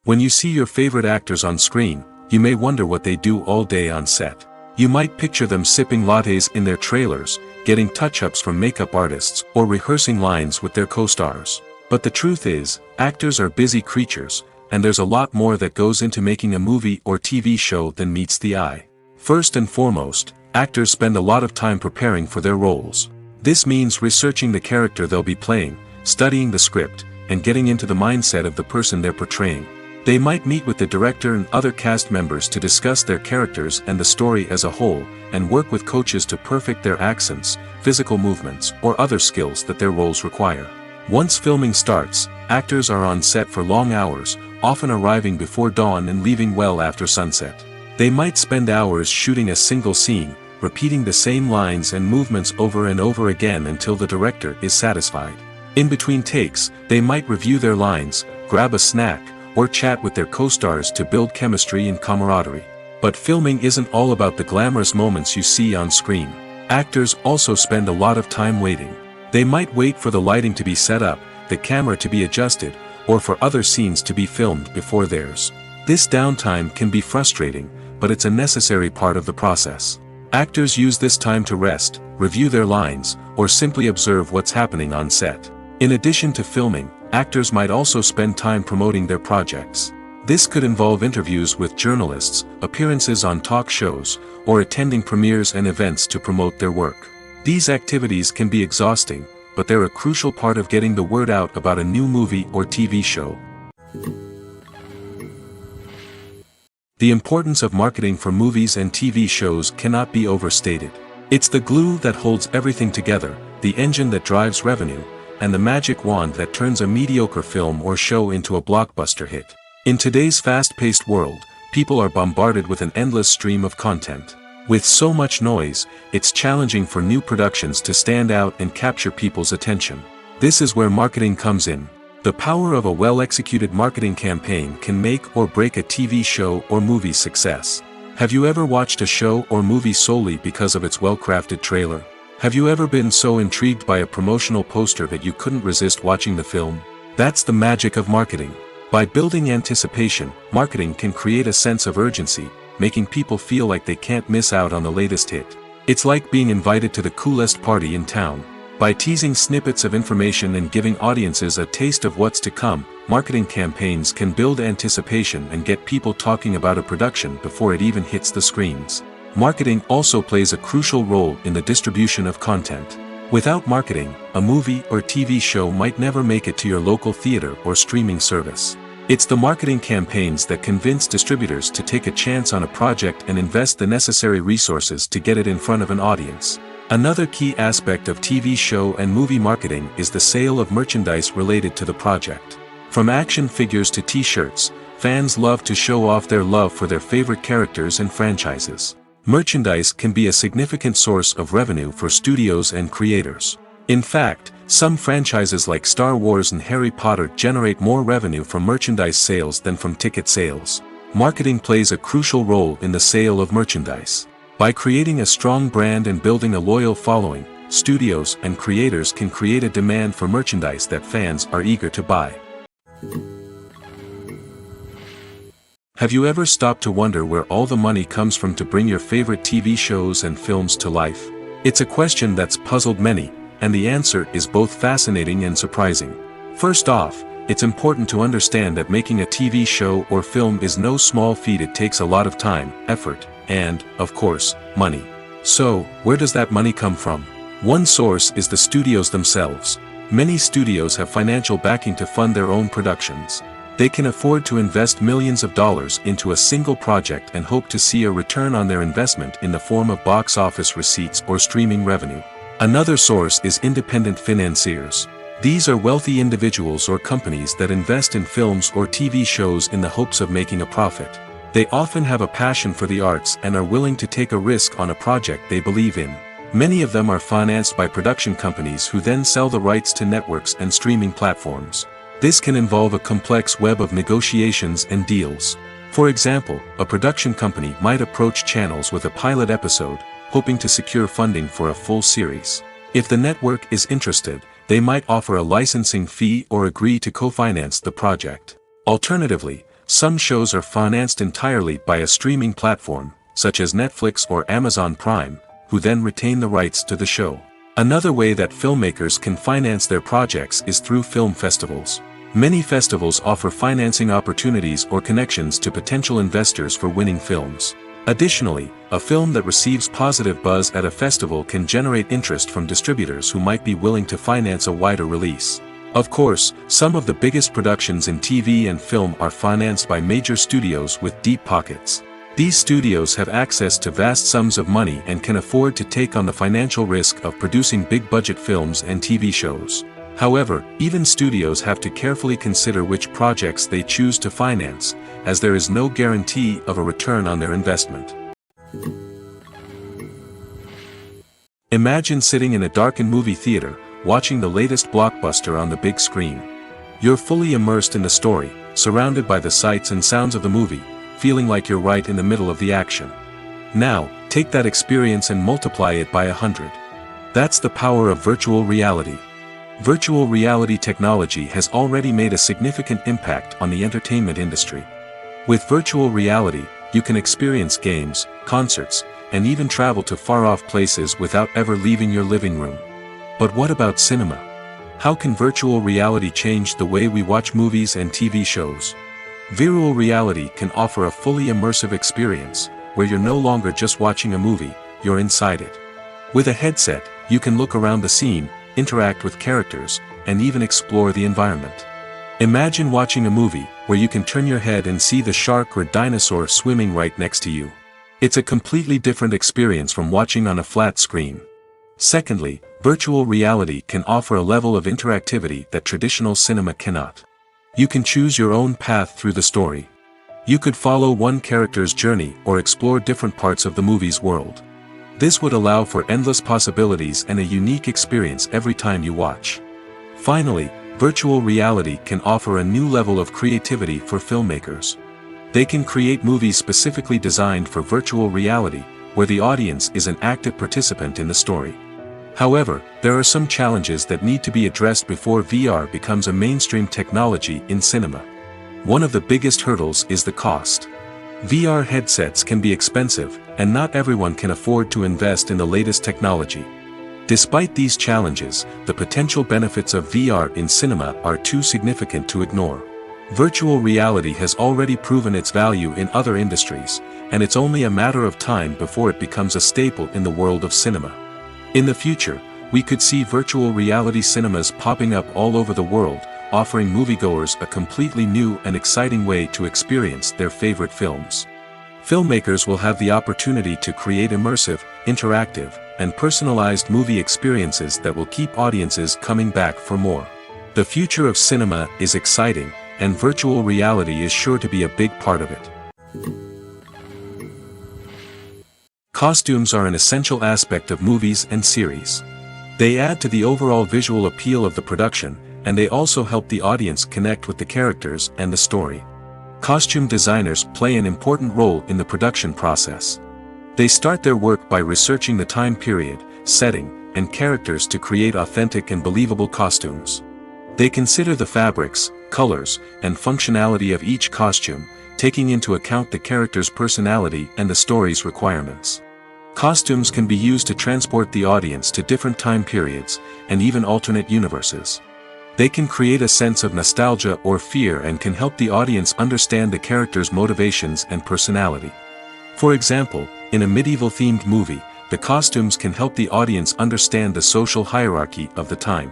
When you see your favorite actors on screen, you may wonder what they do all day on set. You might picture them sipping lattes in their trailers, getting touch-ups from makeup artists, or rehearsing lines with their co-stars. But the truth is, actors are busy creatures, and there's a lot more that goes into making a movie or TV show than meets the eye. First and foremost, actors spend a lot of time preparing for their roles. This means researching the character they'll be playing, studying the script, and getting into the mindset of the person they're portraying. They might meet with the director and other cast members to discuss their characters and the story as a whole, and work with coaches to perfect their accents, physical movements, or other skills that their roles require. Once filming starts, actors are on set for long hours, often arriving before dawn and leaving well after sunset. They might spend hours shooting a single scene, repeating the same lines and movements over and over again until the director is satisfied. In between takes, they might review their lines, grab a snack, or chat with their co-stars to build chemistry and camaraderie. But filming isn't all about the glamorous moments you see on screen. Actors also spend a lot of time waiting. They might wait for the lighting to be set up, the camera to be adjusted, or for other scenes to be filmed before theirs. This downtime can be frustrating, but it's a necessary part of the process. Actors use this time to rest, review their lines, or simply observe what's happening on set. In addition to filming, actors might also spend time promoting their projects. This could involve interviews with journalists, appearances on talk shows, or attending premieres and events to promote their work. These activities can be exhausting, but they're a crucial part of getting the word out about a new movie or TV show. The importance of marketing for movies and TV shows cannot be overstated. It's the glue that holds everything together, the engine that drives revenue, and the magic wand that turns a mediocre film or show into a blockbuster hit. In today's fast-paced world, people are bombarded with an endless stream of content. With so much noise, it's challenging for new productions to stand out and capture people's attention. This is where marketing comes in. The power of a well-executed marketing campaign can make or break a TV show or movie's success. Have you ever watched a show or movie solely because of its well-crafted trailer? Have you ever been so intrigued by a promotional poster that you couldn't resist watching the film? That's the magic of marketing. By building anticipation, marketing can create a sense of urgency, making people feel like they can't miss out on the latest hit. It's like being invited to the coolest party in town. By teasing snippets of information and giving audiences a taste of what's to come, marketing campaigns can build anticipation and get people talking about a production before it even hits the screens. Marketing also plays a crucial role in the distribution of content. Without marketing, a movie or TV show might never make it to your local theater or streaming service. It's the marketing campaigns that convince distributors to take a chance on a project and invest the necessary resources to get it in front of an audience. Another key aspect of TV show and movie marketing is the sale of merchandise related to the project. From action figures to t-shirts, fans love to show off their love for their favorite characters and franchises. Merchandise can be a significant source of revenue for studios and creators. In fact, some franchises like Star Wars and Harry Potter generate more revenue from merchandise sales than from ticket sales. Marketing plays a crucial role in the sale of merchandise. By creating a strong brand and building a loyal following, studios and creators can create a demand for merchandise that fans are eager to buy. Have you ever stopped to wonder where all the money comes from to bring your favorite TV shows and films to life? It's a question that's puzzled many, and the answer is both fascinating and surprising. First off, it's important to understand that making a TV show or film is no small feat. It takes a lot of time, effort, and, of course, money. So, where does that money come from? One source is the studios themselves. Many studios have financial backing to fund their own productions. They can afford to invest millions of dollars into a single project and hope to see a return on their investment in the form of box office receipts or streaming revenue. Another source is independent financiers. These are wealthy individuals or companies that invest in films or TV shows in the hopes of making a profit. They often have a passion for the arts and are willing to take a risk on a project they believe in. Many of them are financed by production companies who then sell the rights to networks and streaming platforms. This can involve a complex web of negotiations and deals. For example, a production company might approach channels with a pilot episode, hoping to secure funding for a full series. If the network is interested, they might offer a licensing fee or agree to co-finance the project. Alternatively, some shows are financed entirely by a streaming platform, such as Netflix or Amazon Prime, who then retain the rights to the show. Another way that filmmakers can finance their projects is through film festivals. Many festivals offer financing opportunities or connections to potential investors for winning films. Additionally, a film that receives positive buzz at a festival can generate interest from distributors who might be willing to finance a wider release. Of course, some of the biggest productions in TV and film are financed by major studios with deep pockets. These studios have access to vast sums of money and can afford to take on the financial risk of producing big-budget films and TV shows. However, even studios have to carefully consider which projects they choose to finance, as there is no guarantee of a return on their investment. Imagine sitting in a darkened movie theater, watching the latest blockbuster on the big screen. You're fully immersed in the story, surrounded by the sights and sounds of the movie, feeling like you're right in the middle of the action. Now, take that experience and multiply it by 100. That's the power of virtual reality. Virtual reality technology has already made a significant impact on the entertainment industry. With virtual reality, you can experience games, concerts, and even travel to far-off places without ever leaving your living room. But what about cinema? How can virtual reality change the way we watch movies and TV shows? Virtual reality can offer a fully immersive experience, where you're no longer just watching a movie, you're inside it. With a headset, you can look around the scene, interact with characters, and even explore the environment. Imagine watching a movie where you can turn your head and see the shark or dinosaur swimming right next to you. It's a completely different experience from watching on a flat screen. Secondly, virtual reality can offer a level of interactivity that traditional cinema cannot. You can choose your own path through the story. You could follow one character's journey or explore different parts of the movie's world. This would allow for endless possibilities and a unique experience every time you watch. Finally, virtual reality can offer a new level of creativity for filmmakers. They can create movies specifically designed for virtual reality, where the audience is an active participant in the story. However, there are some challenges that need to be addressed before VR becomes a mainstream technology in cinema. One of the biggest hurdles is the cost. VR headsets can be expensive, and not everyone can afford to invest in the latest technology. Despite these challenges, the potential benefits of VR in cinema are too significant to ignore. Virtual reality has already proven its value in other industries, and it's only a matter of time before it becomes a staple in the world of cinema. In the future, we could see virtual reality cinemas popping up all over the world, offering moviegoers a completely new and exciting way to experience their favorite films. Filmmakers will have the opportunity to create immersive, interactive, and personalized movie experiences that will keep audiences coming back for more. The future of cinema is exciting, and virtual reality is sure to be a big part of it. Costumes are an essential aspect of movies and series. They add to the overall visual appeal of the production, and they also help the audience connect with the characters and the story. Costume designers play an important role in the production process. They start their work by researching the time period, setting, and characters to create authentic and believable costumes. They consider the fabrics, colors, and functionality of each costume, taking into account the character's personality and the story's requirements. Costumes can be used to transport the audience to different time periods, and even alternate universes. They can create a sense of nostalgia or fear and can help the audience understand the character's motivations and personality. For example, in a medieval-themed movie, the costumes can help the audience understand the social hierarchy of the time.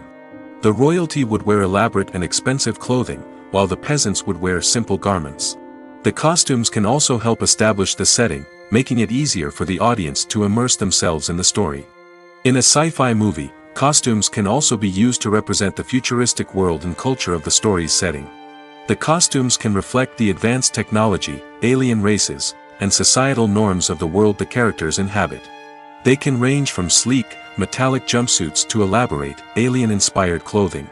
The royalty would wear elaborate and expensive clothing, while the peasants would wear simple garments. The costumes can also help establish the setting, making it easier for the audience to immerse themselves in the story. In a sci-fi movie, costumes can also be used to represent the futuristic world and culture of the story's setting. The costumes can reflect the advanced technology, alien races, and societal norms of the world the characters inhabit. They can range from sleek, metallic jumpsuits to elaborate, alien-inspired clothing.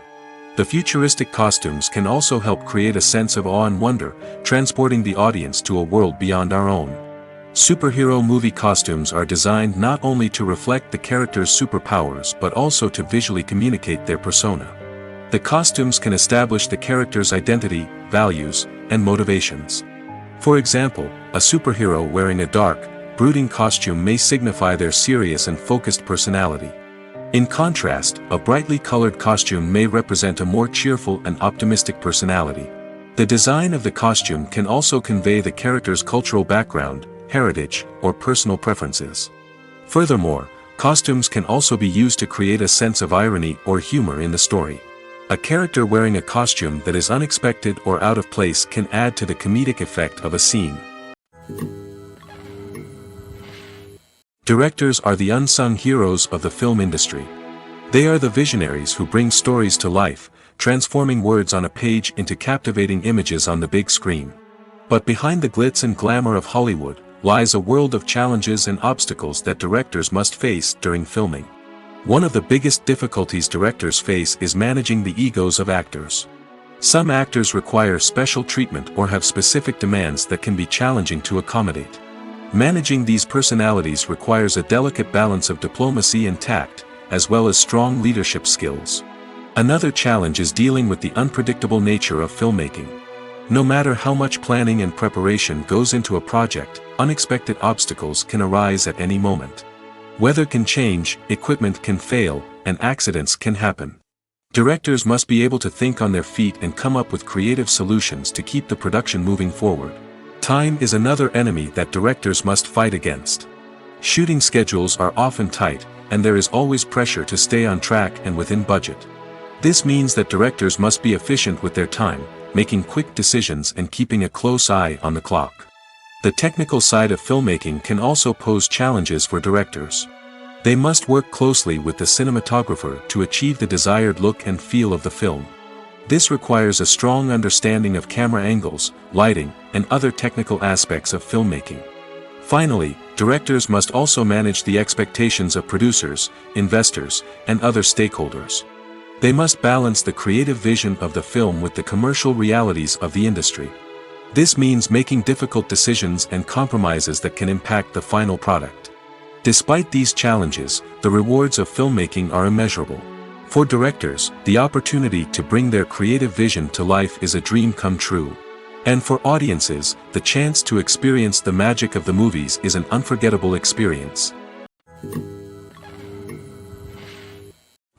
The futuristic costumes can also help create a sense of awe and wonder, transporting the audience to a world beyond our own. Superhero movie costumes are designed not only to reflect the character's superpowers but also to visually communicate their persona. The costumes can establish the character's identity, values, and motivations. For example, a superhero wearing a dark, brooding costume may signify their serious and focused personality. In contrast, a brightly colored costume may represent a more cheerful and optimistic personality. The design of the costume can also convey the character's cultural background, heritage, or personal preferences. Furthermore, costumes can also be used to create a sense of irony or humor in the story. A character wearing a costume that is unexpected or out of place can add to the comedic effect of a scene. Directors are the unsung heroes of the film industry. They are the visionaries who bring stories to life, transforming words on a page into captivating images on the big screen. But behind the glitz and glamour of Hollywood lies a world of challenges and obstacles that directors must face during filming. One of the biggest difficulties directors face is managing the egos of actors. Some actors require special treatment or have specific demands that can be challenging to accommodate. Managing these personalities requires a delicate balance of diplomacy and tact, as well as strong leadership skills. Another challenge is dealing with the unpredictable nature of filmmaking. No matter how much planning and preparation goes into a project, unexpected obstacles can arise at any moment. Weather can change, equipment can fail, and accidents can happen. Directors must be able to think on their feet and come up with creative solutions to keep the production moving forward. Time is another enemy that directors must fight against. Shooting schedules are often tight, and there is always pressure to stay on track and within budget. This means that directors must be efficient with their time, making quick decisions and keeping a close eye on the clock. The technical side of filmmaking can also pose challenges for directors. They must work closely with the cinematographer to achieve the desired look and feel of the film. This requires a strong understanding of camera angles, lighting, and other technical aspects of filmmaking. Finally, directors must also manage the expectations of producers, investors, and other stakeholders. They must balance the creative vision of the film with the commercial realities of the industry. This means making difficult decisions and compromises that can impact the final product. Despite these challenges, the rewards of filmmaking are immeasurable. For directors, the opportunity to bring their creative vision to life is a dream come true. And for audiences, the chance to experience the magic of the movies is an unforgettable experience.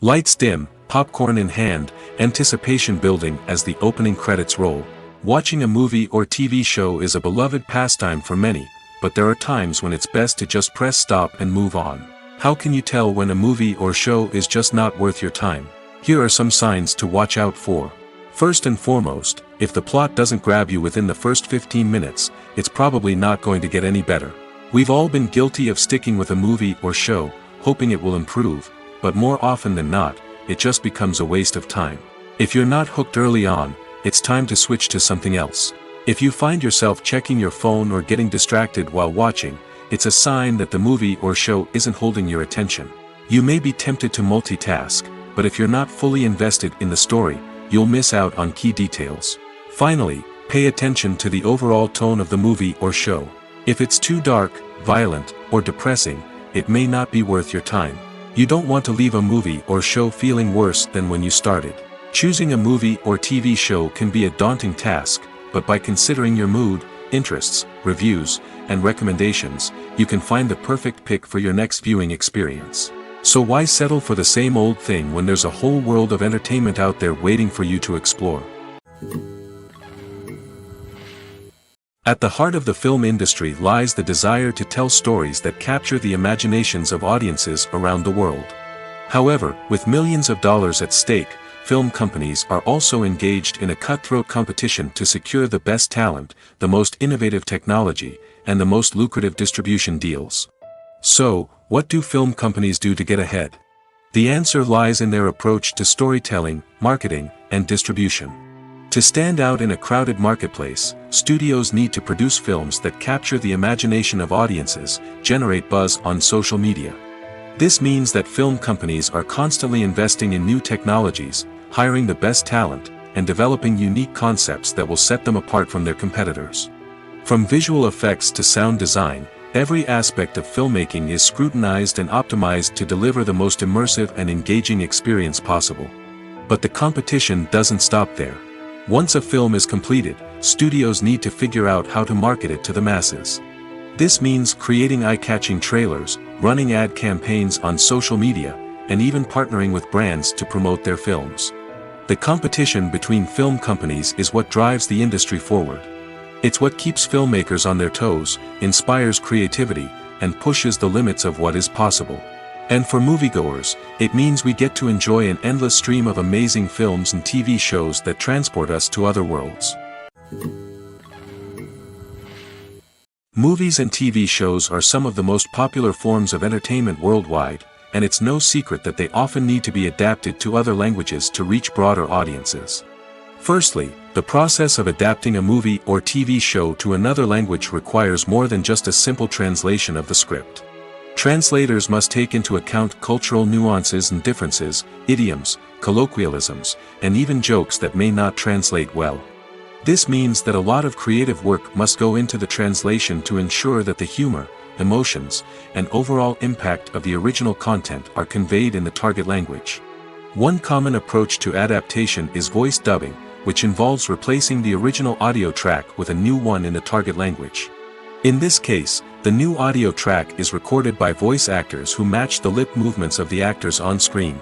Lights dim, popcorn in hand, anticipation building as the opening credits roll. Watching a movie or TV show is a beloved pastime for many, but there are times when it's best to just press stop and move on. How can you tell when a movie or show is just not worth your time? Here are some signs to watch out for. First and foremost, if the plot doesn't grab you within the first 15 minutes, it's probably not going to get any better. We've all been guilty of sticking with a movie or show, hoping it will improve, but more often than not, it just becomes a waste of time. If you're not hooked early on, it's time to switch to something else. If you find yourself checking your phone or getting distracted while watching, it's a sign that the movie or show isn't holding your attention. You may be tempted to multitask, but if you're not fully invested in the story, you'll miss out on key details. Finally, pay attention to the overall tone of the movie or show. If it's too dark, violent, or depressing, it may not be worth your time. You don't want to leave a movie or show feeling worse than when you started. Choosing a movie or TV show can be a daunting task, but by considering your mood, interests, reviews, and recommendations, you can find the perfect pick for your next viewing experience. So why settle for the same old thing when there's a whole world of entertainment out there waiting for you to explore? At the heart of the film industry lies the desire to tell stories that capture the imaginations of audiences around the world. However, with millions of dollars at stake, film companies are also engaged in a cutthroat competition to secure the best talent, the most innovative technology, and the most lucrative distribution deals. So, what do film companies do to get ahead? The answer lies in their approach to storytelling, marketing, and distribution. To stand out in a crowded marketplace, studios need to produce films that capture the imagination of audiences, generate buzz on social media. This means that film companies are constantly investing in new technologies, hiring the best talent, and developing unique concepts that will set them apart from their competitors. From visual effects to sound design, Every aspect of filmmaking is scrutinized and optimized to deliver the most immersive and engaging experience possible. But the competition doesn't stop there. Once a film is completed, studios need to figure out how to market it to the masses. This means creating eye-catching trailers, running ad campaigns on social media, and even partnering with brands to promote their films. The competition between film companies is what drives the industry forward. It's what keeps filmmakers on their toes, inspires creativity, and pushes the limits of what is possible. And for moviegoers, it means we get to enjoy an endless stream of amazing films and TV shows that transport us to other worlds. Movies and TV shows are some of the most popular forms of entertainment worldwide, and it's no secret that they often need to be adapted to other languages to reach broader audiences. Firstly, the process of adapting a movie or TV show to another language requires more than just a simple translation of the script. Translators must take into account cultural nuances and differences, idioms, colloquialisms, and even jokes that may not translate well. This means that a lot of creative work must go into the translation to ensure that the humor, emotions, and overall impact of the original content are conveyed in the target language. One common approach to adaptation is voice dubbing, which involves replacing the original audio track with a new one in the target language. In this case, the new audio track is recorded by voice actors who match the lip movements of the actors on screen.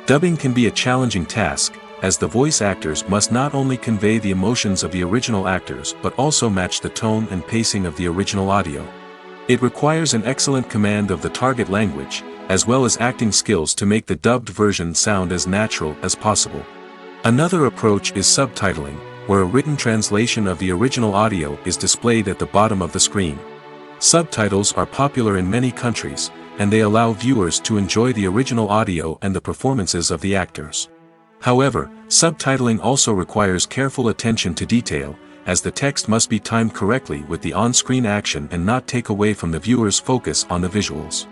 Dubbing can be a challenging task, as the voice actors must not only convey the emotions of the original actors but also match the tone and pacing of the original audio. It requires an excellent command of the target language, as well as acting skills to make the dubbed version sound as natural as possible. Another approach is subtitling, where a written translation of the original audio is displayed at the bottom of the screen. Subtitles are popular in many countries, and they allow viewers to enjoy the original audio and the performances of the actors. However, subtitling also requires careful attention to detail, as the text must be timed correctly with the on-screen action and not take away from the viewer's focus on the visuals.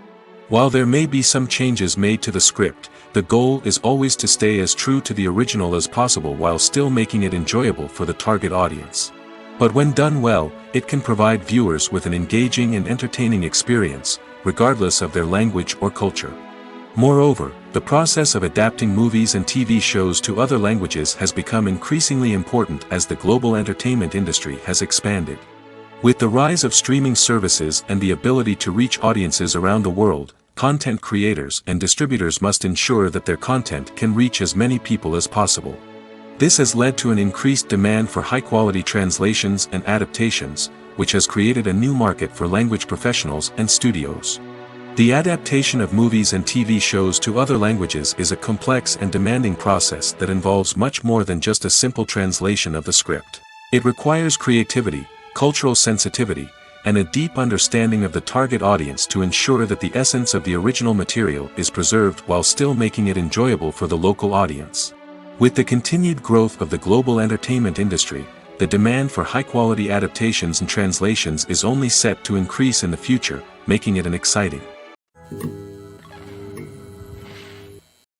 While there may be some changes made to the script, the goal is always to stay as true to the original as possible while still making it enjoyable for the target audience. But when done well, it can provide viewers with an engaging and entertaining experience, regardless of their language or culture. Moreover, the process of adapting movies and TV shows to other languages has become increasingly important as the global entertainment industry has expanded. With the rise of streaming services and the ability to reach audiences around the world, content creators and distributors must ensure that their content can reach as many people as possible. This has led to an increased demand for high-quality translations and adaptations, which has created a new market for language professionals and studios. The adaptation of movies and TV shows to other languages is a complex and demanding process that involves much more than just a simple translation of the script. It requires creativity, cultural sensitivity, and a deep understanding of the target audience to ensure that the essence of the original material is preserved while still making it enjoyable for the local audience. With the continued growth of the global entertainment industry, the demand for high-quality adaptations and translations is only set to increase in the future, making it an exciting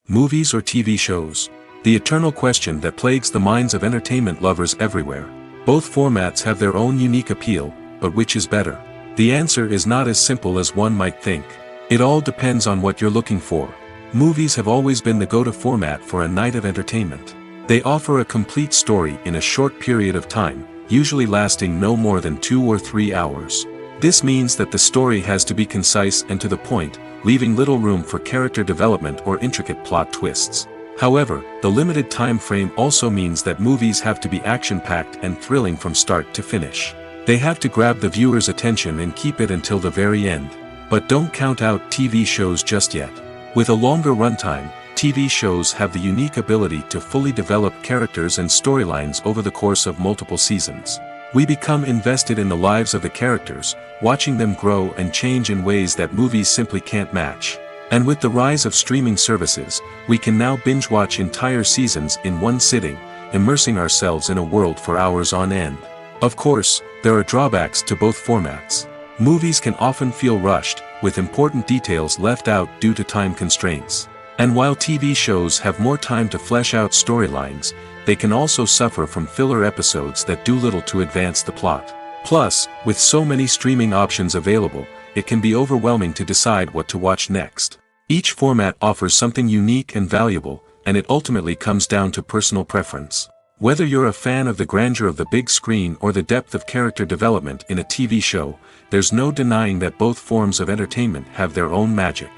movies or TV shows. The eternal question that plagues the minds of entertainment lovers everywhere. Both formats have their own unique appeal, but which is better? The answer is not as simple as one might think. It all depends on what you're looking for. Movies have always been the go-to format for a night of entertainment. They offer a complete story in a short period of time, usually lasting no more than 2 or 3 hours. This means that the story has to be concise and to the point, leaving little room for character development or intricate plot twists. However, the limited time frame also means that movies have to be action-packed and thrilling from start to finish. They have to grab the viewer's attention and keep it until the very end. But don't count out TV shows just yet. With a longer runtime, TV shows have the unique ability to fully develop characters and storylines over the course of multiple seasons. We become invested in the lives of the characters, watching them grow and change in ways that movies simply can't match. And with the rise of streaming services, we can now binge-watch entire seasons in one sitting, immersing ourselves in a world for hours on end. Of course, there are drawbacks to both formats. Movies can often feel rushed, with important details left out due to time constraints. And while TV shows have more time to flesh out storylines, they can also suffer from filler episodes that do little to advance the plot. Plus, with so many streaming options available, it can be overwhelming to decide what to watch next. Each format offers something unique and valuable, and it ultimately comes down to personal preference. Whether you're a fan of the grandeur of the big screen or the depth of character development in a TV show, there's no denying that both forms of entertainment have their own magic.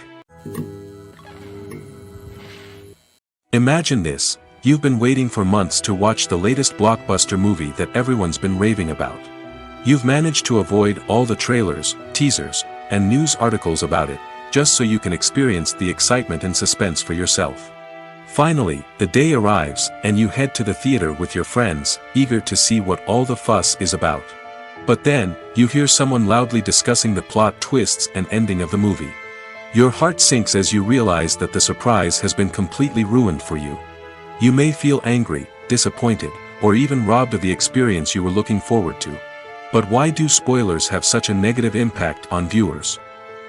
Imagine this: you've been waiting for months to watch the latest blockbuster movie that everyone's been raving about. You've managed to avoid all the trailers, teasers, and news articles about it, just so you can experience the excitement and suspense for yourself. Finally, the day arrives, and you head to the theater with your friends, eager to see what all the fuss is about. But then, you hear someone loudly discussing the plot twists and ending of the movie. Your heart sinks as you realize that the surprise has been completely ruined for you. You may feel angry, disappointed, or even robbed of the experience you were looking forward to. But why do spoilers have such a negative impact on viewers?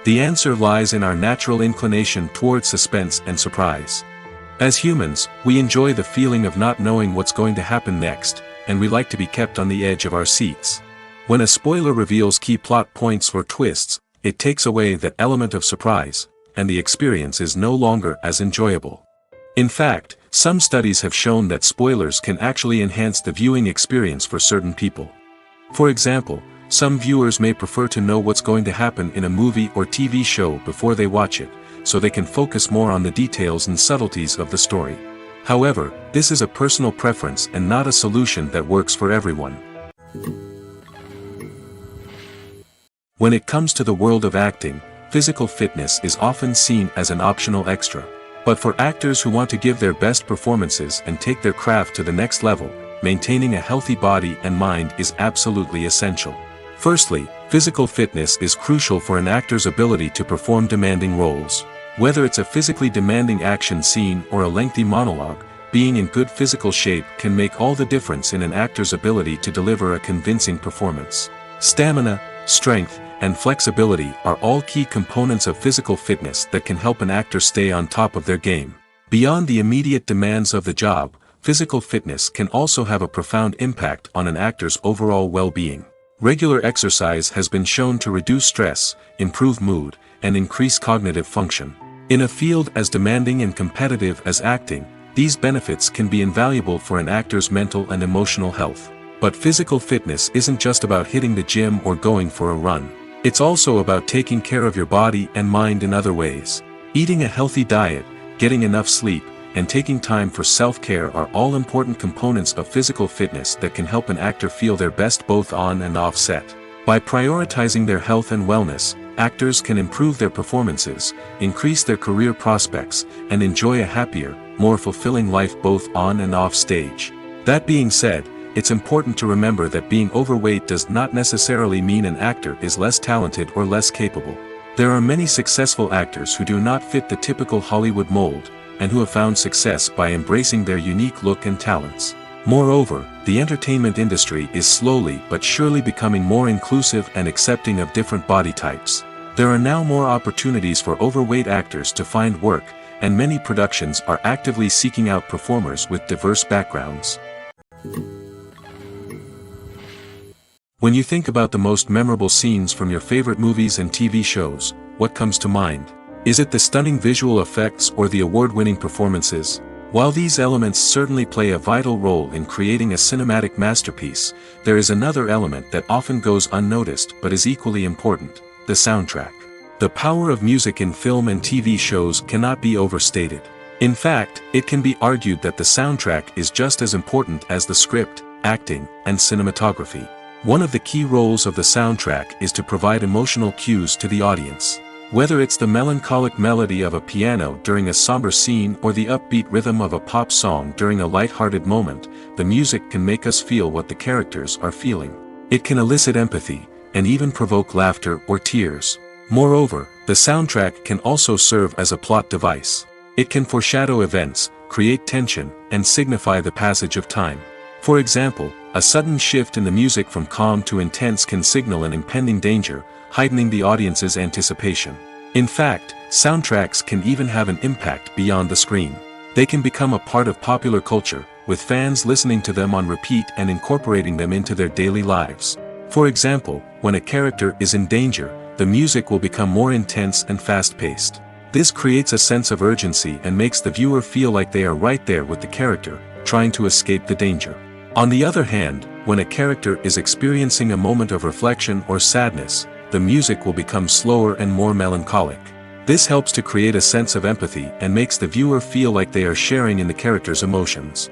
The answer lies in our natural inclination toward suspense and surprise. As humans, we enjoy the feeling of not knowing what's going to happen next, and we like to be kept on the edge of our seats. When a spoiler reveals key plot points or twists, it takes away that element of surprise, and the experience is no longer as enjoyable. In fact, some studies have shown that spoilers can actually enhance the viewing experience for certain people. For example, some viewers may prefer to know what's going to happen in a movie or TV show before they watch it, so they can focus more on the details and subtleties of the story. However, this is a personal preference and not a solution that works for everyone. When it comes to the world of acting, physical fitness is often seen as an optional extra. But for actors who want to give their best performances and take their craft to the next level, maintaining a healthy body and mind is absolutely essential. Firstly, physical fitness is crucial for an actor's ability to perform demanding roles. Whether it's a physically demanding action scene or a lengthy monologue, being in good physical shape can make all the difference in an actor's ability to deliver a convincing performance. Stamina, strength, and flexibility are all key components of physical fitness that can help an actor stay on top of their game. Beyond the immediate demands of the job, physical fitness can also have a profound impact on an actor's overall well-being. Regular exercise has been shown to reduce stress, improve mood, and increase cognitive function. In a field as demanding and competitive as acting, these benefits can be invaluable for an actor's mental and emotional health. But physical fitness isn't just about hitting the gym or going for a run. It's also about taking care of your body and mind in other ways. Eating a healthy diet, getting enough sleep, and taking time for self-care are all important components of physical fitness that can help an actor feel their best both on and off set. By prioritizing their health and wellness, actors can improve their performances, increase their career prospects, and enjoy a happier, more fulfilling life both on and off stage. That being said, it's important to remember that being overweight does not necessarily mean an actor is less talented or less capable. There are many successful actors who do not fit the typical Hollywood mold, and who have found success by embracing their unique look and talents. Moreover, the entertainment industry is slowly but surely becoming more inclusive and accepting of different body types. There are now more opportunities for overweight actors to find work, and many productions are actively seeking out performers with diverse backgrounds. When you think about the most memorable scenes from your favorite movies and TV shows, what comes to mind? Is it the stunning visual effects or the award-winning performances? While these elements certainly play a vital role in creating a cinematic masterpiece, there is another element that often goes unnoticed but is equally important: the soundtrack. The power of music in film and TV shows cannot be overstated. In fact, it can be argued that the soundtrack is just as important as the script, acting, and cinematography. One of the key roles of the soundtrack is to provide emotional cues to the audience. Whether it's the melancholic melody of a piano during a somber scene or the upbeat rhythm of a pop song during a light-hearted moment, the music can make us feel what the characters are feeling. It can elicit empathy, and even provoke laughter or tears. Moreover, the soundtrack can also serve as a plot device. It can foreshadow events, create tension, and signify the passage of time. For example, a sudden shift in the music from calm to intense can signal an impending danger, heightening the audience's anticipation. In fact, soundtracks can even have an impact beyond the screen. They can become a part of popular culture, with fans listening to them on repeat and incorporating them into their daily lives. For example, when a character is in danger, the music will become more intense and fast-paced. This creates a sense of urgency and makes the viewer feel like they are right there with the character, trying to escape the danger. On the other hand, when a character is experiencing a moment of reflection or sadness, the music will become slower and more melancholic. This helps to create a sense of empathy and makes the viewer feel like they are sharing in the character's emotions.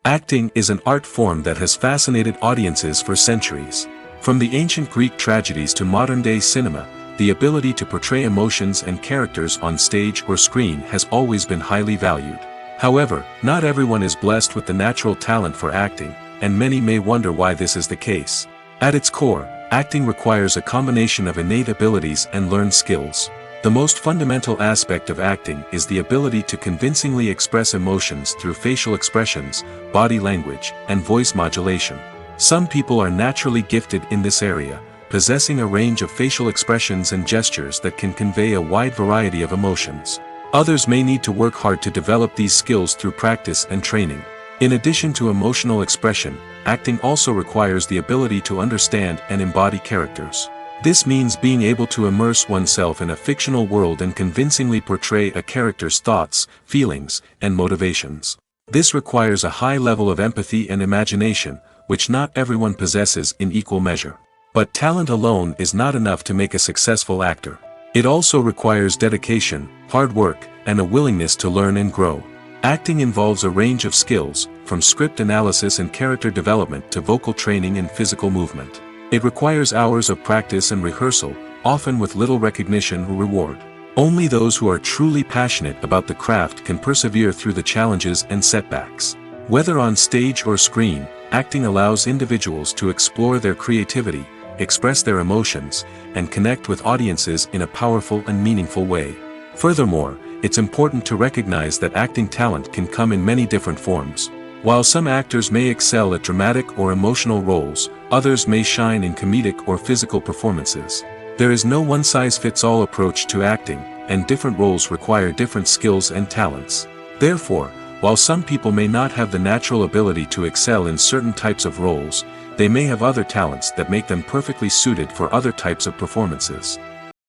Acting is an art form that has fascinated audiences for centuries. From the ancient Greek tragedies to modern-day cinema, the ability to portray emotions and characters on stage or screen has always been highly valued. However, not everyone is blessed with the natural talent for acting, and many may wonder why this is the case. At its core, acting requires a combination of innate abilities and learned skills. The most fundamental aspect of acting is the ability to convincingly express emotions through facial expressions, body language, and voice modulation. Some people are naturally gifted in this area, possessing a range of facial expressions and gestures that can convey a wide variety of emotions. Others may need to work hard to develop these skills through practice and training. In addition to emotional expression, acting also requires the ability to understand and embody characters. This means being able to immerse oneself in a fictional world and convincingly portray a character's thoughts, feelings, and motivations. This requires a high level of empathy and imagination, which not everyone possesses in equal measure. But talent alone is not enough to make a successful actor. It also requires dedication, hard work, and a willingness to learn and grow. Acting involves a range of skills, from script analysis and character development to vocal training and physical movement. It requires hours of practice and rehearsal, often with little recognition or reward. Only those who are truly passionate about the craft can persevere through the challenges and setbacks. Whether on stage or screen, acting allows individuals to explore their creativity, express their emotions, and connect with audiences in a powerful and meaningful way. Furthermore, it's important to recognize that acting talent can come in many different forms. While some actors may excel at dramatic or emotional roles, others may shine in comedic or physical performances. There is no one-size-fits-all approach to acting, and different roles require different skills and talents. Therefore, while some people may not have the natural ability to excel in certain types of roles, they may have other talents that make them perfectly suited for other types of performances.